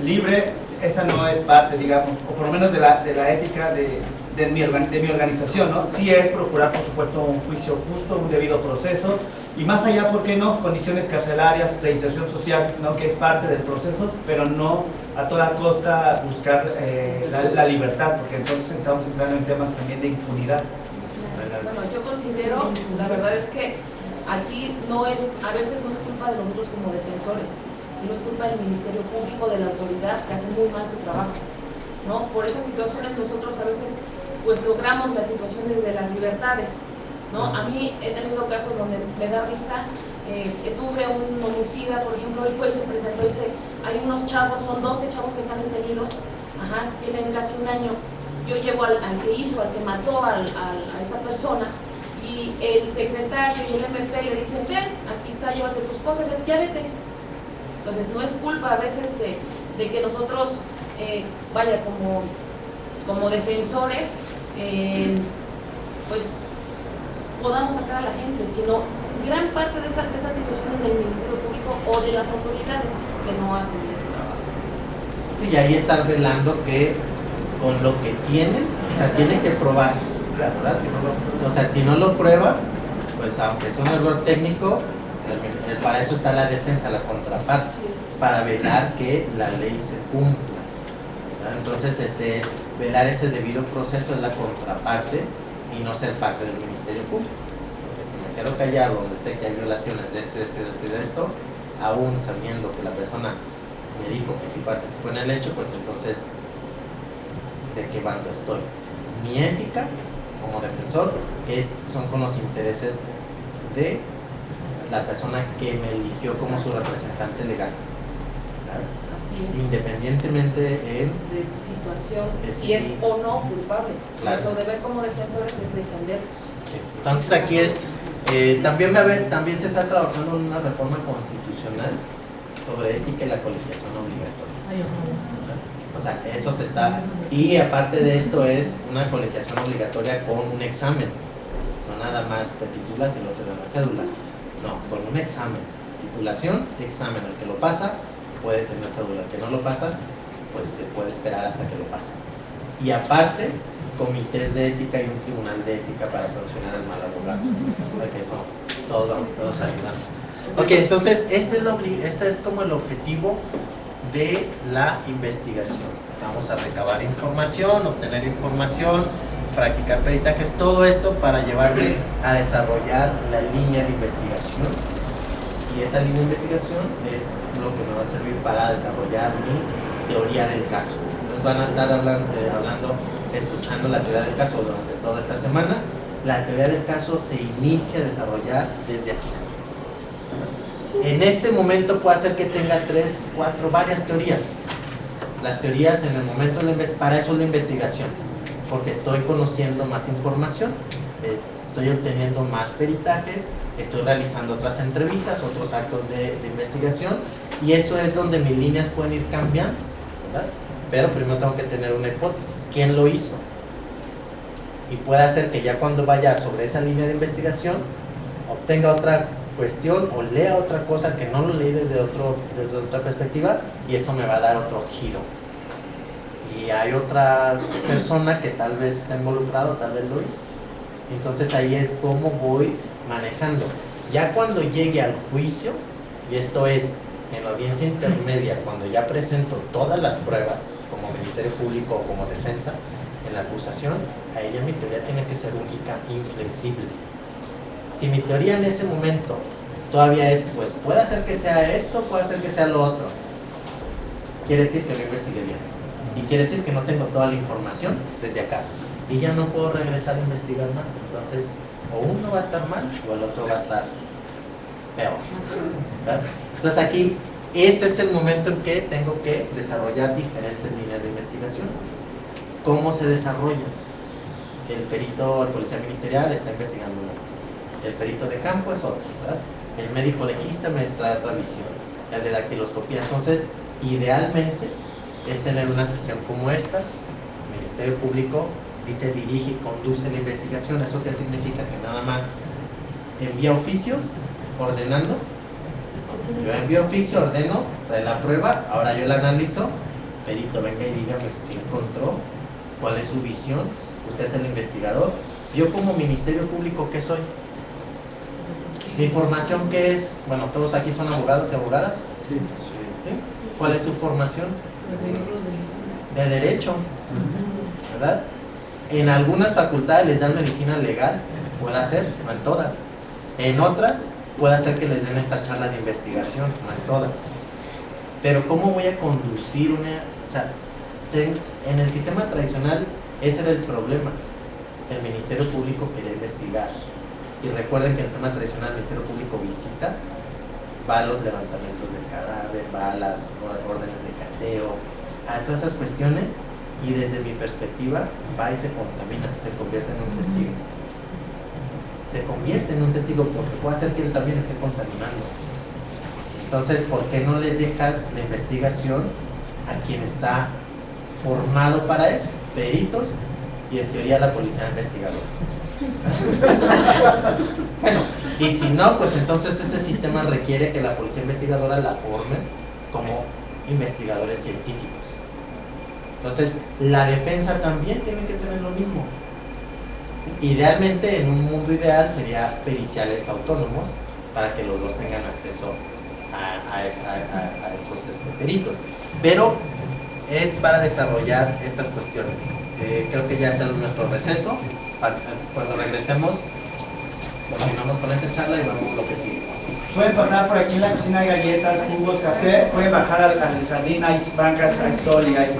libre, esa no es parte, digamos, o por lo menos de la ética de mi organización, ¿no? Sí es procurar, por supuesto, un juicio justo, un debido proceso, y más allá, ¿por qué no? Condiciones carcelarias, reinserción social, ¿no? Que es parte del proceso, pero no a toda costa buscar la libertad, porque entonces estamos entrando en temas también de impunidad. Bueno, yo considero, la verdad es que aquí a veces no es culpa de nosotros como defensores, sino es culpa del Ministerio Público, de la autoridad, que hace muy mal su trabajo, ¿no? Por esas situaciones nosotros a veces pues logramos las situaciones de las libertades, ¿no? A mí he tenido casos donde me da risa, tuve un homicida, por ejemplo, él fue y se presentó y dice, hay unos chavos, son 12 chavos que están detenidos, tienen casi un año, yo llevo al que mató a esta persona, y el secretario y el MP le dicen, ten, aquí está, llévate tus cosas, ya vete. Entonces no es culpa a veces de que nosotros, vaya, como defensores, pues podamos sacar a la gente, sino gran parte de esas situaciones del Ministerio Público o de las autoridades que no hacen bien su trabajo. Sí, y ahí estar velando que con lo que tienen, o sea, tienen que probar, ¿verdad? O sea, si no lo prueba, pues aunque sea un error técnico, para eso está la defensa, la contraparte, para velar que la ley se cumpla, ¿verdad? Entonces, velar ese debido proceso es la contraparte y no ser parte del Ministerio Público. Porque si me quedo callado donde sé que hay violaciones de esto, aún sabiendo que la persona me dijo que sí participó en el hecho, pues entonces, ¿de qué bando estoy? Mi ética como defensor son con los intereses de la persona que me eligió como su representante legal, ¿verdad? Así es. Independientemente de su situación, si es o no culpable. Claro. Nuestro deber como defensores es defenderlos. Sí. Entonces aquí también se está trabajando en una reforma constitucional sobre ética y la colegiación obligatoria. O sea, eso se está, y aparte de esto es una colegiación obligatoria con un examen, no nada más te titulas y luego te dan la cédula, no, con un examen, titulación, examen, el que lo pasa puede tener cédula, el que no lo pasa pues se puede esperar hasta que lo pase, y aparte comités de ética y un tribunal de ética para sancionar al mal abogado, porque eso todos ayudamos. Ok, entonces este es como el objetivo de la investigación. Vamos a recabar información, obtener información, practicar peritajes, todo esto para llevarme a desarrollar la línea de investigación. Y esa línea de investigación es lo que me va a servir para desarrollar mi teoría del caso. Entonces van a estar escuchando la teoría del caso durante toda esta semana. La teoría del caso se inicia a desarrollar desde aquí. En este momento puede ser que tenga 3, 4, varias teorías. Las teorías en el momento de para eso es la investigación, porque estoy conociendo más información, estoy obteniendo más peritajes, estoy realizando otras entrevistas, otros actos de investigación, y eso es donde mis líneas pueden ir cambiando, ¿verdad? Pero primero tengo que tener una hipótesis, ¿quién lo hizo? Y puede hacer que ya cuando vaya sobre esa línea de investigación obtenga otra cuestión o lea otra cosa que no lo leí desde otra perspectiva, y eso me va a dar otro giro. Y hay otra persona que tal vez está involucrado, tal vez lo hizo. Entonces ahí es como voy manejando. Ya cuando llegue al juicio, y esto es en la audiencia intermedia, cuando ya presento todas las pruebas como Ministerio Público o como defensa en la acusación, ahí ya mi teoría tiene que ser única, inflexible. Si mi teoría en ese momento todavía es, pues puede ser que sea esto, puede ser que sea lo otro, quiere decir que no investigué bien. Y quiere decir que no tengo toda la información desde acá. Y ya no puedo regresar a investigar más. Entonces, o uno va a estar mal o el otro va a estar peor, ¿verdad? Entonces aquí, este es el momento en que tengo que desarrollar diferentes líneas de investigación. ¿Cómo se desarrolla? El perito, el policía ministerial está investigando una cosa. El perito de campo es otro, ¿verdad? El médico legista me trae otra visión. El de dactiloscopía. Entonces, idealmente, es tener una sesión como estas. El Ministerio Público dice, dirige y conduce la investigación. ¿Eso qué significa? Que nada más envía oficios ordenando. Yo envío oficio, ordeno, trae la prueba, ahora yo la analizo. Perito, venga y dígame qué encontró, cuál es su visión. Usted es el investigador. Yo como Ministerio Público, ¿qué soy? ¿Mi formación qué es? Bueno, todos aquí son abogados y abogadas. Sí. ¿Sí? ¿Cuál es su formación? De derecho, ¿verdad? En algunas facultades les dan medicina legal, puede ser, no en todas. En otras puede ser que les den esta charla de investigación, no en todas. Pero ¿cómo voy a conducir una? O sea, en el sistema tradicional ese era el problema. El Ministerio Público quería investigar. Y recuerden que en el sistema tradicional el Ministerio Público visita, va a los levantamientos de cadáver, va a las órdenes de cateo, a todas esas cuestiones, y desde mi perspectiva va y se contamina, se convierte en un testigo. Se convierte en un testigo porque puede ser que él también esté contaminando. Entonces, ¿por qué no le dejas la investigación a quien está formado para eso? Peritos y en teoría la policía investigadora. Bueno, y si no, pues entonces este sistema requiere que la policía investigadora la forme como investigadores científicos. Entonces, la defensa también tiene que tener lo mismo. Idealmente, en un mundo ideal, sería periciales autónomos para que los dos tengan acceso a esos peritos. Pero es para desarrollar estas cuestiones. Creo que ya es nuestro receso. Cuando regresemos, continuamos con esta charla y vamos a lo que sigue. Pueden pasar por aquí en la cocina, hay galletas, jugos, café. Pueden bajar al jardín, hay bancas, hay sol y hay